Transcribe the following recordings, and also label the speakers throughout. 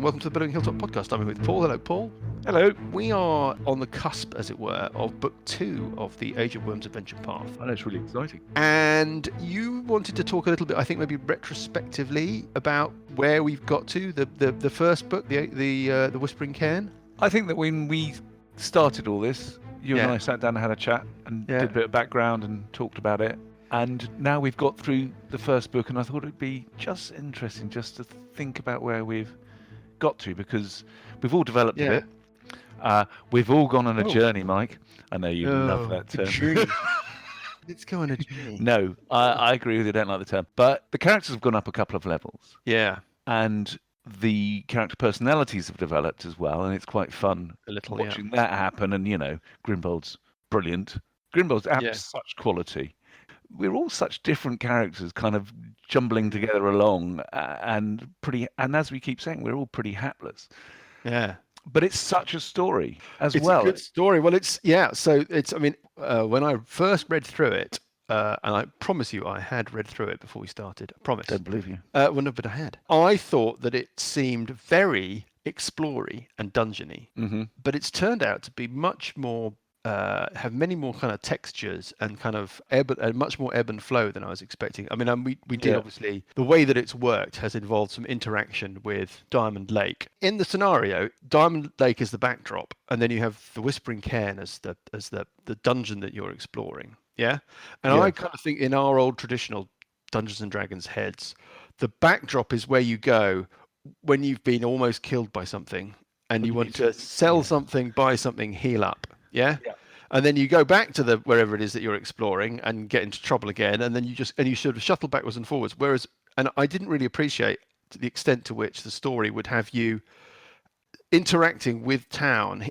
Speaker 1: welcome to the Billowing Hilltop podcast. I'm here with Paul. Hello, Paul.
Speaker 2: Hello.
Speaker 1: We are on the cusp, as it were, of book 2 of the Age of Worms Adventure Path.
Speaker 2: I know, it's really exciting.
Speaker 1: And you wanted to talk a little bit, I think maybe retrospectively, about where we've got to, the first book, the Whispering Cairn.
Speaker 2: I think that when we started all this, you and I sat down and had a chat and did a bit of background and talked about it. And now we've got through the first book, and I thought it'd be just interesting just to think about where we've got to, because we've all developed a bit. We've all gone on a journey, Mike. I know you love that term.
Speaker 1: Let's go on a journey.
Speaker 2: No, I agree with you. I don't like the term. But the characters have gone up a couple of levels.
Speaker 1: Yeah.
Speaker 2: And the character personalities have developed as well, and it's quite fun watching that happen. And, you know, Grimbold's brilliant. Grimbold's such quality. We're all such different characters, kind of jumbling together along, and as we keep saying, we're all pretty hapless.
Speaker 1: Yeah.
Speaker 2: But it's such a story as well.
Speaker 1: It's a good story. Well, so it's, I mean, when I first read through it, and I promise you I had read through it before we started. I promise.
Speaker 2: Don't believe you.
Speaker 1: Well, no, but I had. I thought that it seemed very explory and dungeony, but it's turned out to be much more, have many more kind of textures and kind of much more ebb and flow than I was expecting. I mean, we did obviously, the way that it's worked has involved some interaction with Diamond Lake. In the scenario, Diamond Lake is the backdrop, and then you have the Whispering Cairn as the dungeon that you're exploring. Yeah, and I kind of think in our old traditional Dungeons and Dragons heads, the backdrop is where you go when you've been almost killed by something, and you want to sell something, buy something, heal up. Yeah. And then you go back to wherever it is that you're exploring and get into trouble again, and then you sort of shuttle backwards and forwards. And I didn't really appreciate the extent to which the story would have you interacting with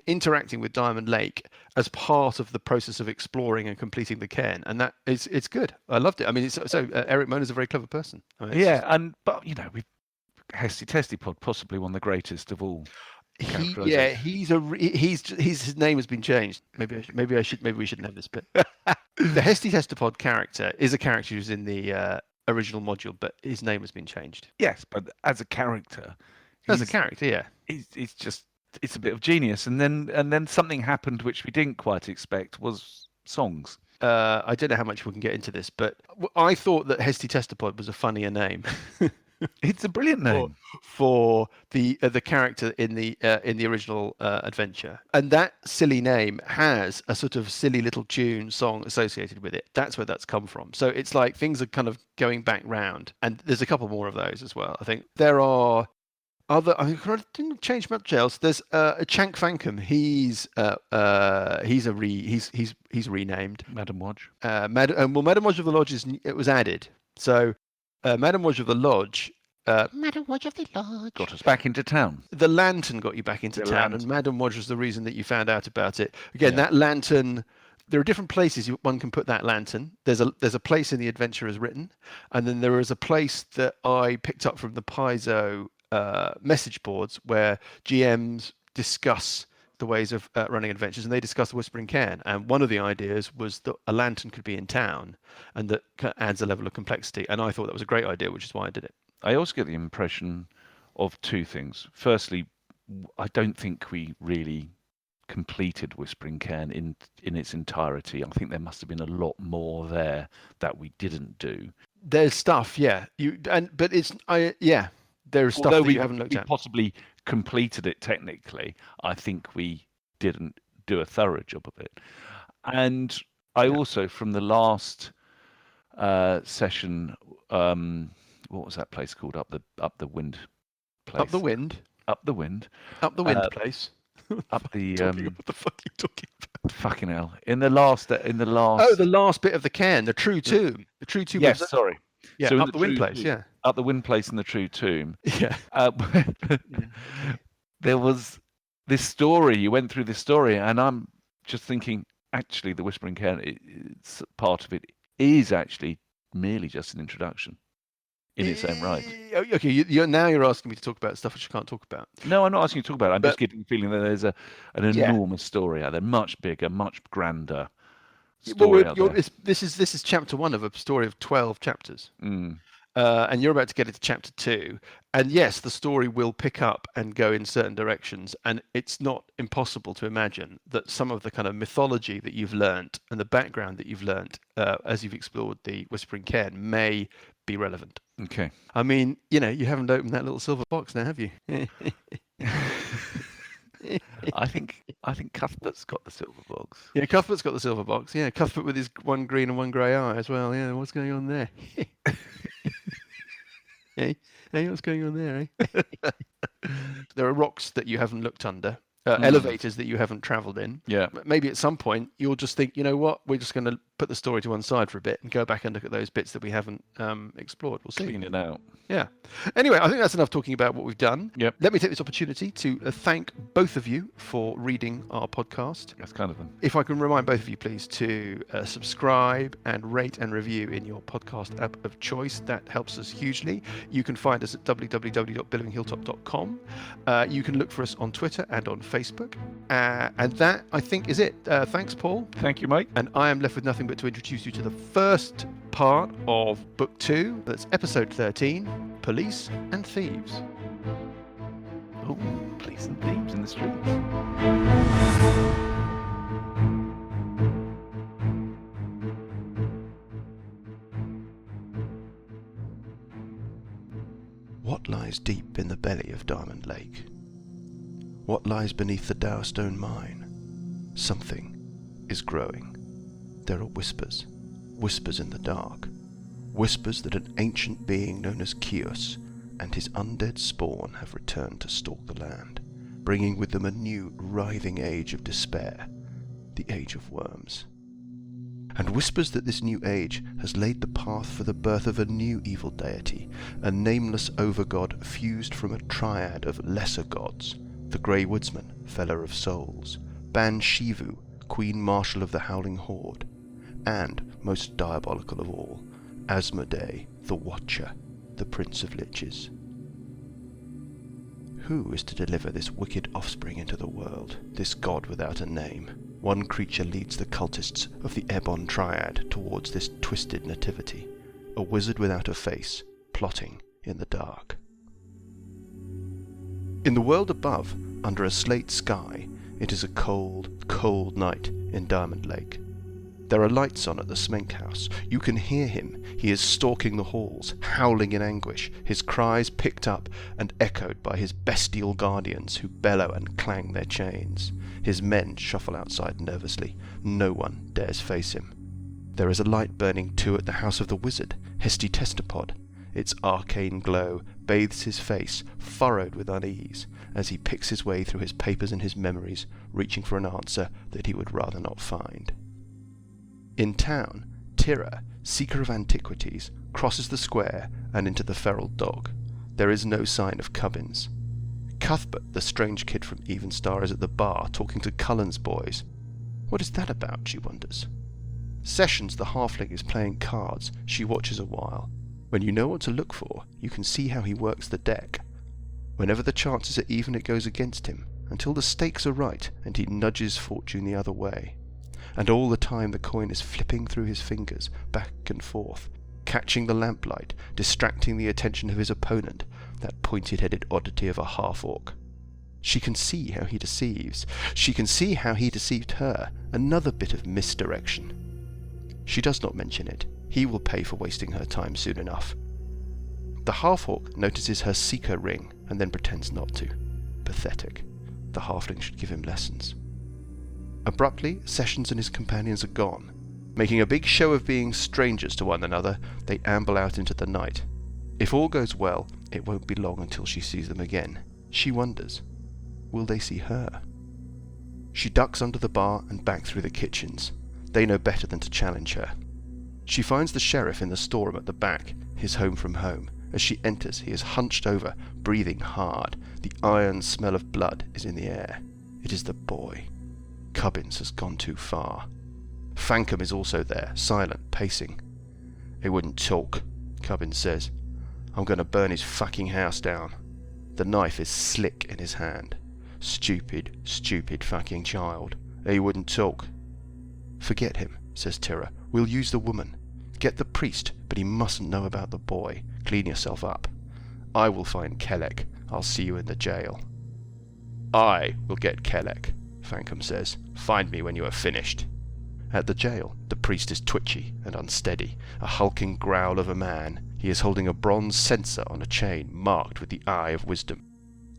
Speaker 1: interacting with Diamond Lake as part of the process of exploring and completing the cairn, and it's good. I loved it. I mean, Eric Mona's a very clever person. I mean,
Speaker 2: but you know, Hesty Testy Pod, possibly one of the greatest of all.
Speaker 1: His name has been changed. Maybe we shouldn't have this bit. The Hesty Testapod character is a character who's in the original module, but his name has been changed.
Speaker 2: Yes, but as a character,
Speaker 1: it's
Speaker 2: a bit of genius. And then something happened which we didn't quite expect, was songs.
Speaker 1: I don't know how much we can get into this, but I thought that Hesty Testapod was a funnier name.
Speaker 2: It's a brilliant name
Speaker 1: for the character in the original adventure, and that silly name has a sort of silly little tune song associated with it. That's where that's come from. So it's like things are kind of going back round, and there's a couple more of those as well. I think there are other. I didn't change much else. There's a Chank Fankum. He's renamed
Speaker 2: Madam Wodge.
Speaker 1: Madam Wodge of the Lodge it was added. So. Madam Wodge of the Lodge. Madam Wodge of the Lodge
Speaker 2: got us back into town.
Speaker 1: The lantern got you back into town, and Madam Wodge was the reason that you found out about it. Again, that lantern. There are different places one can put that lantern. There's a place in the adventure as written, and then there is a place that I picked up from the Paizo message boards where GMs discuss the ways of running adventures, and they discuss the Whispering Cairn. And one of the ideas was that a lantern could be in town, and that adds a level of complexity. And I thought that was a great idea, which is why I did it.
Speaker 2: I also get the impression of two things. Firstly, I don't think we really completed Whispering Cairn in its entirety. I think there must have been a lot more there that we didn't do.
Speaker 1: There's stuff, there's stuff that you haven't looked at.
Speaker 2: Possibly completed it technically. I think we didn't do a thorough job of it. And I also, from the last session, what was that place called? Up the wind place.
Speaker 1: Up the wind
Speaker 2: place.
Speaker 1: Up the what the fuck are you talking about?
Speaker 2: Fucking hell! In the last.
Speaker 1: Oh, the last bit of the cairn, the true tomb. The true tomb.
Speaker 2: Yes, sorry.
Speaker 1: Yeah, so up the wind place.
Speaker 2: Yeah, up the wind place in the true tomb.
Speaker 1: Yeah.
Speaker 2: There was this story. You went through this story, and I'm just thinking. Actually, the Whispering Cairn, part of it is actually merely just an introduction in its own right.
Speaker 1: Okay, you're asking me to talk about stuff which I can't talk about.
Speaker 2: No, I'm not asking you to talk about it. I'm just getting the feeling that there's an enormous story out there, much bigger, much grander story out there.
Speaker 1: This is chapter 1 of a story of 12 chapters. and you're about to get into chapter 2, and yes, the story will pick up and go in certain directions, and it's not impossible to imagine that some of the kind of mythology that you've learnt and the background that you've learnt as you've explored the Whispering Cairn may be relevant.
Speaker 2: Okay.
Speaker 1: I mean, you haven't opened that little silver box now, have you?
Speaker 2: I think Cuthbert's got the silver box.
Speaker 1: Yeah, Cuthbert's got the silver box. Yeah, Cuthbert with his one green and one grey eye as well. Yeah, what's going on there? Hey, what's going on there, eh? There are rocks that you haven't looked under, elevators that you haven't travelled in.
Speaker 2: Yeah.
Speaker 1: Maybe at some point you'll just think, you know what, we're just going to put the story to one side for a bit and go back and look at those bits that we haven't explored. We'll see.
Speaker 2: Clean it out.
Speaker 1: Yeah. Anyway, I think that's enough talking about what we've done.
Speaker 2: Yep.
Speaker 1: Let me take this opportunity to thank both of you for reading our podcast.
Speaker 2: That's kind of them.
Speaker 1: If I can remind both of you, please, to subscribe and rate and review in your podcast app of choice. That helps us hugely. You can find us at www.billowinghilltop.com. You can look for us on Twitter and on Facebook. And that, I think, is it. Thanks, Paul.
Speaker 2: Thank you, Mike.
Speaker 1: And I am left with nothing but to introduce you to the first part of Book 2. That's episode 13, Police and Thieves.
Speaker 2: Oh, police and thieves in the streets.
Speaker 1: What lies deep in the belly of Diamond Lake? What lies beneath the Dourstone mine? Something is growing. There are whispers, whispers in the dark, whispers that an ancient being known as Kios and his undead spawn have returned to stalk the land, bringing with them a new, writhing age of despair, the Age of Worms. And whispers that this new age has laid the path for the birth of a new evil deity, a nameless overgod fused from a triad of lesser gods, the Grey Woodsman, Feller of Souls, Ban Shivu, Queen Marshal of the Howling Horde, and, most diabolical of all, Asmodee, the Watcher, the Prince of Liches. Who is to deliver this wicked offspring into the world, this god without a name? One creature leads the cultists of the Ebon Triad towards this twisted nativity, a wizard without a face, plotting in the dark. In the world above, under a slate sky, it is a cold, cold night in Diamond Lake. There are lights on at the Smink House. You can hear him. He is stalking the halls, howling in anguish, his cries picked up and echoed by his bestial guardians who bellow and clang their chains. His men shuffle outside nervously. No one dares face him. There is a light burning too at the house of the wizard, Hesty-Testapod. Its arcane glow bathes his face, furrowed with unease, as he picks his way through his papers and his memories, reaching for an answer that he would rather not find. In town, Tira, seeker of antiquities, crosses the square and into the Feral Dog. There is no sign of Cubbins. Cuthbert, the strange kid from Evenstar, is at the bar talking to Cullen's boys. What is that about, she wonders. Sessions, the halfling, is playing cards. She watches a while. When you know what to look for, you can see how he works the deck. Whenever the chances are even, it goes against him, until the stakes are right and he nudges fortune the other way. And all the time the coin is flipping through his fingers, back and forth, catching the lamplight, distracting the attention of his opponent, that pointed-headed oddity of a half-orc. She can see how he deceives. She can see how he deceived her, another bit of misdirection. She does not mention it. He will pay for wasting her time soon enough. The half-orc notices her seeker ring, and then pretends not to. Pathetic. The halfling should give him lessons. Abruptly, Sessions and his companions are gone. Making a big show of being strangers to one another, they amble out into the night. If all goes well, it won't be long until she sees them again. She wonders, will they see her? She ducks under the bar and back through the kitchens. They know better than to challenge her. She finds the sheriff in the storeroom at the back, his home from home. As she enters, he is hunched over, breathing hard. The iron smell of blood is in the air. It is the boy. Cubbins has gone too far. Fankham is also there, silent, pacing. He wouldn't talk, Cubbins says. I'm going to burn his fucking house down. The knife is slick in his hand. Stupid, stupid fucking child. He wouldn't talk. Forget him, says Tira. We'll use the woman. Get the priest, but he mustn't know about the boy. Clean yourself up. I will find Kelek. I'll see you in the jail. I will get Kelek, Fankum says. Find me when you are finished. At the jail, the priest is twitchy and unsteady, a hulking growl of a man. He is holding a bronze censer on a chain marked with the Eye of Wisdom.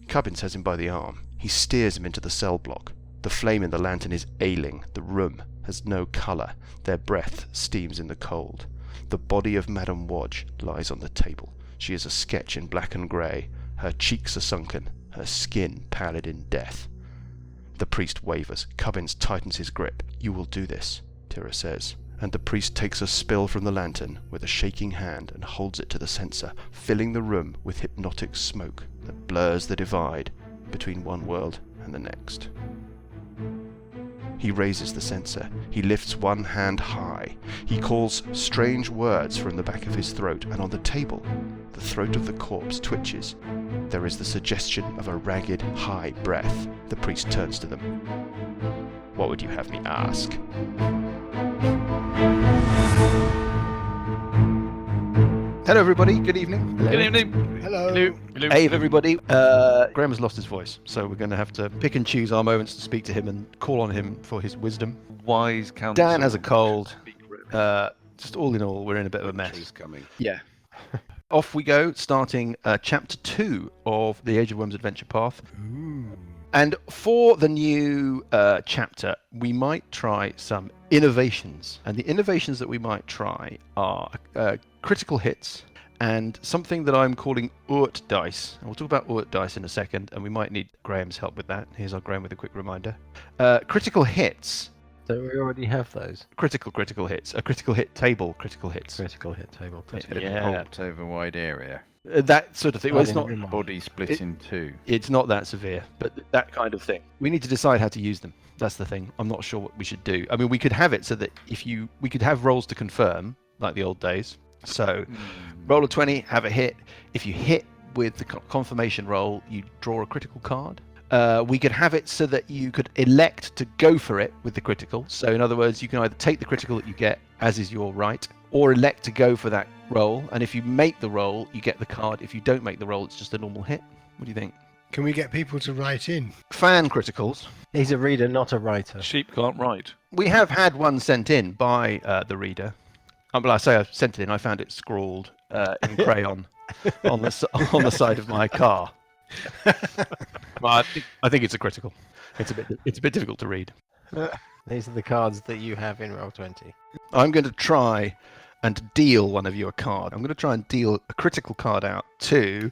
Speaker 1: Cubbins has him by the arm. He steers him into the cell block. The flame in the lantern is ailing. The room has no colour. Their breath steams in the cold. The body of Madame Wadge lies on the table. She is a sketch in black and grey. Her cheeks are sunken, her skin pallid in death. The priest wavers. Cubbins tightens his grip. You will do this, Tira says. And the priest takes a spill from the lantern with a shaking hand and holds it to the censer, filling the room with hypnotic smoke that blurs the divide between one world and the next. He raises the censer. He lifts one hand high. He calls strange words from the back of his throat, and on the table, the throat of the corpse twitches. There is the suggestion of a ragged, high breath. The priest turns to them. What would you have me ask? Hello, everybody. Good evening.
Speaker 2: Hello. Good evening.
Speaker 3: Hello.
Speaker 2: Hello.
Speaker 1: Hey, everybody. Graham has lost his voice, so we're going to have to pick and choose our moments to speak to him and call on him for his wisdom.
Speaker 2: Wise counsel.
Speaker 1: Dan has a cold. Just all in all, we're in a bit of a mess.
Speaker 3: Coming.
Speaker 1: Yeah. Off we go, starting chapter 2 of the Age of Worms Adventure Path.
Speaker 3: Ooh.
Speaker 1: And for the new chapter, we might try some innovations. And the innovations that we might try are critical hits and something that I'm calling Urt dice. And we'll talk about Urt dice in a second, and we might need Graham's help with that. Here's our Graham with a quick reminder. Critical hits.
Speaker 4: So we already have those.
Speaker 1: Critical hits. A critical hit table, critical hits.
Speaker 4: Critical hit table.
Speaker 1: Yeah.
Speaker 5: Halt over wide area.
Speaker 1: That sort of thing. Well, it's not.
Speaker 5: Body split in two.
Speaker 1: It's not that severe, but that kind of thing. We need to decide how to use them. That's the thing. I'm not sure what we should do. I mean, we could have it so that we could have rolls to confirm, like the old days. So, roll a 20, have a hit. If you hit with the confirmation roll, you draw a critical card. We could have it so that you could elect to go for it with the critical. So, in other words, you can either take the critical that you get, as is your right, or elect to go for that roll. And if you make the roll, you get the card. If you don't make the roll, it's just a normal hit. What do you think?
Speaker 3: Can we get people to write in?
Speaker 1: Fan criticals.
Speaker 4: He's a reader, not a writer.
Speaker 2: Sheep can't write.
Speaker 1: We have had one sent in by the reader. Well, I say I sent it in. I found it scrawled in crayon on the side of my car. Well, I think it's a critical. It's a bit difficult to read.
Speaker 4: These are the cards that you have in Roll20.
Speaker 1: I'm going to try and deal one of you a card. I'm going to try and deal a critical card out to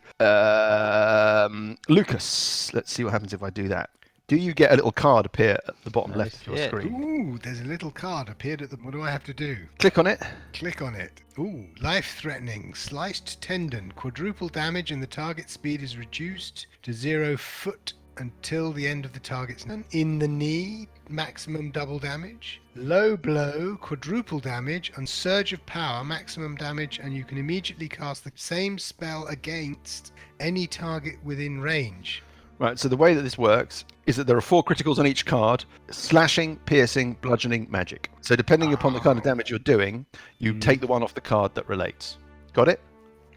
Speaker 1: Lucas. Let's see what happens if I do that. Do you get a little card appear at the bottom left of your screen?
Speaker 3: Ooh, there's a little card appeared at the... What do I have to do?
Speaker 1: Click on it.
Speaker 3: Click on it. Ooh, life-threatening. Sliced tendon. Quadruple damage and the target speed is reduced to 0 foot until the end of the target's turn. In the knee, maximum double damage. Low blow, quadruple damage, and surge of power, maximum damage, and you can immediately cast the same spell against any target within range.
Speaker 1: Right, so the way that this works is that there are 4 criticals on each card: slashing, piercing, bludgeoning, magic. So depending upon the kind of damage you're doing, you take the one off the card that relates. Got it?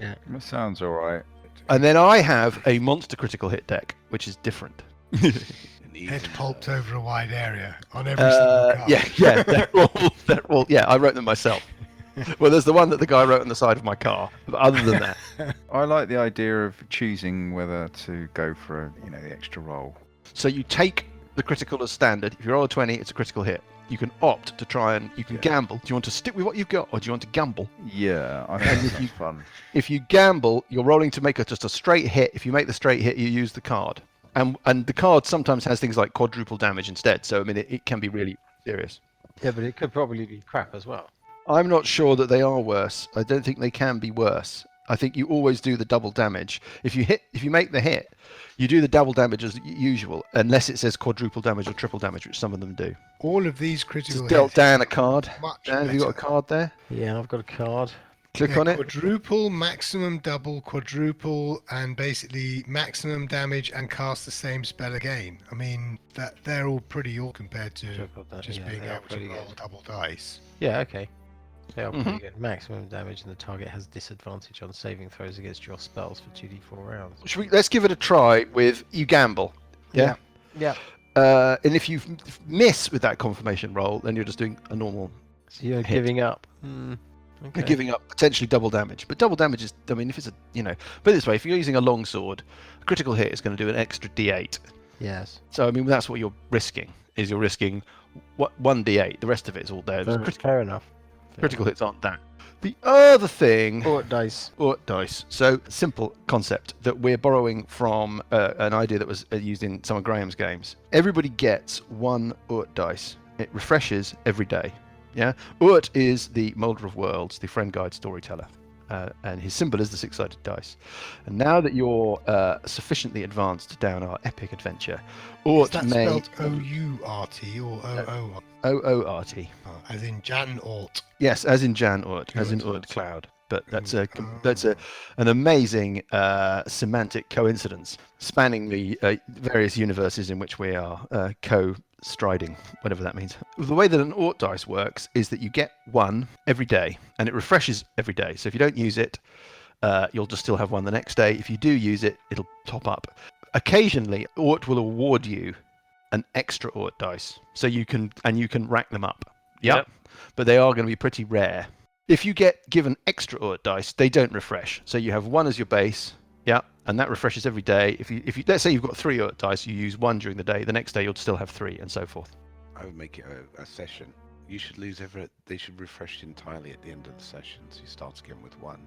Speaker 4: Yeah.
Speaker 5: That sounds all right.
Speaker 1: And then I have a monster critical hit deck, which is different.
Speaker 3: Head pulped over a wide area on every single card.
Speaker 1: Yeah, they're all, yeah, I wrote them myself. Well, there's the one that the guy wrote on the side of my car. But other than that,
Speaker 5: I like the idea of choosing whether to go for the extra roll.
Speaker 1: so you take the critical as standard. If you roll a 20, it's a critical hit. You can opt to try and you can gamble. Do you want to stick with what you've got, or do you want to gamble?
Speaker 5: Yeah, I think that's fun.
Speaker 1: If you gamble, you're rolling to make just a straight hit. If you make the straight hit, you use the card. And the card sometimes has things like quadruple damage instead. So I mean, it can be really serious.
Speaker 4: Yeah, but it could probably be crap as well.
Speaker 1: I'm not sure that they are worse. I don't think they can be worse. I think you always do the double damage. If you make the hit, you do the double damage as usual, unless it says quadruple damage or triple damage, which some of them do.
Speaker 3: All of these critical
Speaker 1: Just dealt
Speaker 3: hits
Speaker 1: Dan a card.
Speaker 3: much
Speaker 1: Dan, have you got a
Speaker 3: better.
Speaker 1: card there?
Speaker 4: Yeah, I've got a card.
Speaker 1: Click on it.
Speaker 3: Quadruple, maximum double, quadruple, and basically maximum damage and cast the same spell again. I mean, that they're all pretty all compared to
Speaker 4: Sure, got that.
Speaker 3: just
Speaker 4: Yeah,
Speaker 3: being
Speaker 4: they are
Speaker 3: able to
Speaker 4: pretty
Speaker 3: roll
Speaker 4: good.
Speaker 3: double dice.
Speaker 4: Yeah, okay. They are pretty good. Maximum damage, and the target has disadvantage on saving throws against your spells for 2d4 rounds.
Speaker 1: Let's give it a try with you gamble. Yeah.
Speaker 4: Yeah.
Speaker 1: And if you miss with that confirmation roll, then you're just doing a normal.
Speaker 4: So you're
Speaker 1: hit.
Speaker 4: giving up.
Speaker 1: You're
Speaker 4: Okay.
Speaker 1: giving up potentially double damage. But double damage is, I mean, if it's a, put it this way, if you're using a longsword, a critical hit is going to do an extra d8.
Speaker 4: Yes.
Speaker 1: So, I mean, that's what you're risking, is you're risking one d8. The rest of it is all there.
Speaker 4: Fair enough.
Speaker 1: Critical hits aren't that. The other thing...
Speaker 4: Or dice.
Speaker 1: So, simple concept that we're borrowing from an idea that was used in some of Graham's games. Everybody gets one Urt dice. It refreshes every day. Yeah, Urt is the Molder of Worlds, the friend guide storyteller, and his symbol is the six-sided dice. And now that you're sufficiently advanced down our epic adventure, Urt
Speaker 3: Is that
Speaker 1: may
Speaker 3: spelled O-U-R-T or O-O?
Speaker 1: O-O-R-T.
Speaker 3: As in Jan Ort.
Speaker 1: Yes, as in Jan Urt, as in Urt Cloud. But that's an amazing semantic coincidence spanning the various universes in which we are co-striding, whatever that means. The way that an Ort dice works is that you get one every day, and it refreshes every day. So if you don't use it, you'll just still have one the next day. If you do use it, it'll top up. Occasionally, Ort will award you an extra Ort dice, so you can rack them up. Yep. But they are going to be pretty rare. If you get given extra Urt dice, they don't refresh. So you have one as your base, and that refreshes every day. If you let's say you've got 3 Urt dice, you use one during the day. The next day you'll still have 3, and so forth.
Speaker 6: I would make it a session. You should lose they should refresh entirely at the end of the session, so you start again with 1.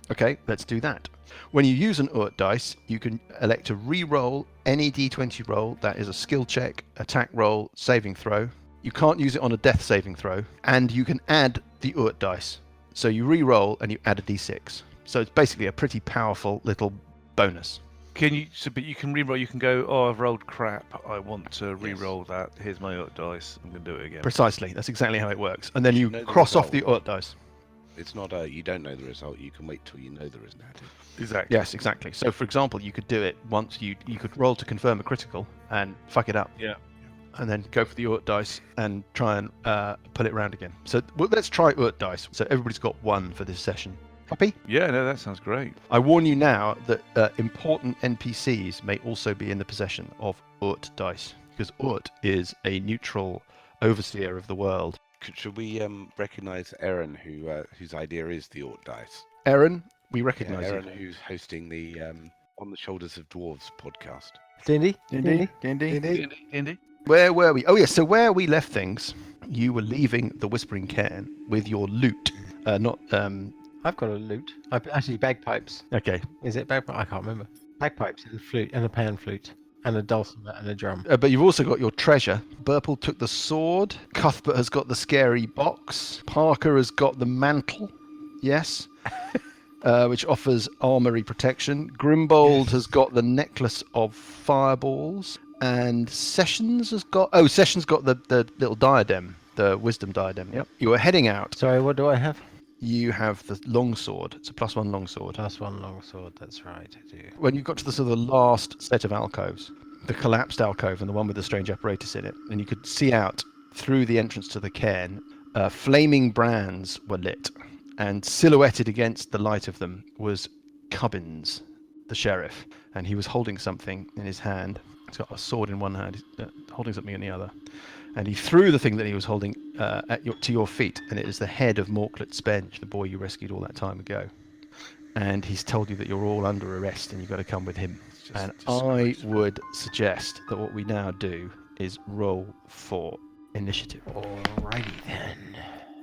Speaker 1: Okay, let's do that. When you use an Urt dice, you can elect to re-roll any d20 roll. That is a skill check, attack roll, saving throw. You can't use it on a death saving throw, and you can add the Urt dice. So you re-roll and you add a d6. So it's basically a pretty powerful little bonus.
Speaker 2: But you can re-roll. You can go, oh, I've rolled crap. I want to re-roll that. Here's my Urt dice. I'm going to do it again.
Speaker 1: Precisely. That's exactly how it works. And then
Speaker 6: You
Speaker 1: you
Speaker 6: know the
Speaker 1: cross off the
Speaker 6: result.
Speaker 1: Urt dice.
Speaker 6: It's not you don't know the result. You can wait till you know the result.
Speaker 2: Exactly.
Speaker 1: Yes, exactly. So, for example, you could do it once you could roll to confirm a critical and fuck it up.
Speaker 2: Yeah.
Speaker 1: And then go for the Urt dice and try and pull it round again. So let's try Urt dice. So everybody's got 1 for this session. Happy?
Speaker 2: Yeah, no, that sounds great.
Speaker 1: I warn you now that important NPCs may also be in the possession of Urt dice, because Urt is a neutral overseer of the world.
Speaker 6: Should we recognise Erin, whose idea is the Ort dice?
Speaker 1: Erin, we recognise
Speaker 6: Erin,
Speaker 1: you.
Speaker 6: who's hosting the On the Shoulders of Dwarves podcast.
Speaker 4: Dindy?
Speaker 2: Indy?
Speaker 1: Where were we? Oh, yes. So where we left things, you were leaving the Whispering Cairn with your loot.
Speaker 4: I've got a lute. Actually, bagpipes.
Speaker 1: Okay.
Speaker 4: Is it bagpipes? I can't remember. Bagpipes and a flute and a pan flute and a dulcimer and a drum.
Speaker 1: But you've also got your treasure. Burple took the sword. Cuthbert has got the scary box. Parker has got the mantle. Yes. Which offers armory protection. Grimbold has got the necklace of fireballs. And Sessions has got... Oh, Sessions got the little diadem. The wisdom diadem. Yep. You are heading out.
Speaker 4: Sorry, what do I have?
Speaker 1: You have the longsword. It's a +1 longsword.
Speaker 4: +1 longsword, that's right, I do.
Speaker 1: When you got to the sort of the last set of alcoves, the collapsed alcove and the one with the strange apparatus in it, and you could see out through the entrance to the cairn, flaming brands were lit, and silhouetted against the light of them was Cubbins, the sheriff, and he was holding something in his hand. He's got a sword in one hand, holding something in the other. And he threw the thing that he was holding to your feet, and it is the head of Morklet Spenge, the boy you rescued all that time ago. And he's told you that you're all under arrest and you've got to come with him. And I would suggest that what we now do is roll for initiative.
Speaker 4: Alrighty then.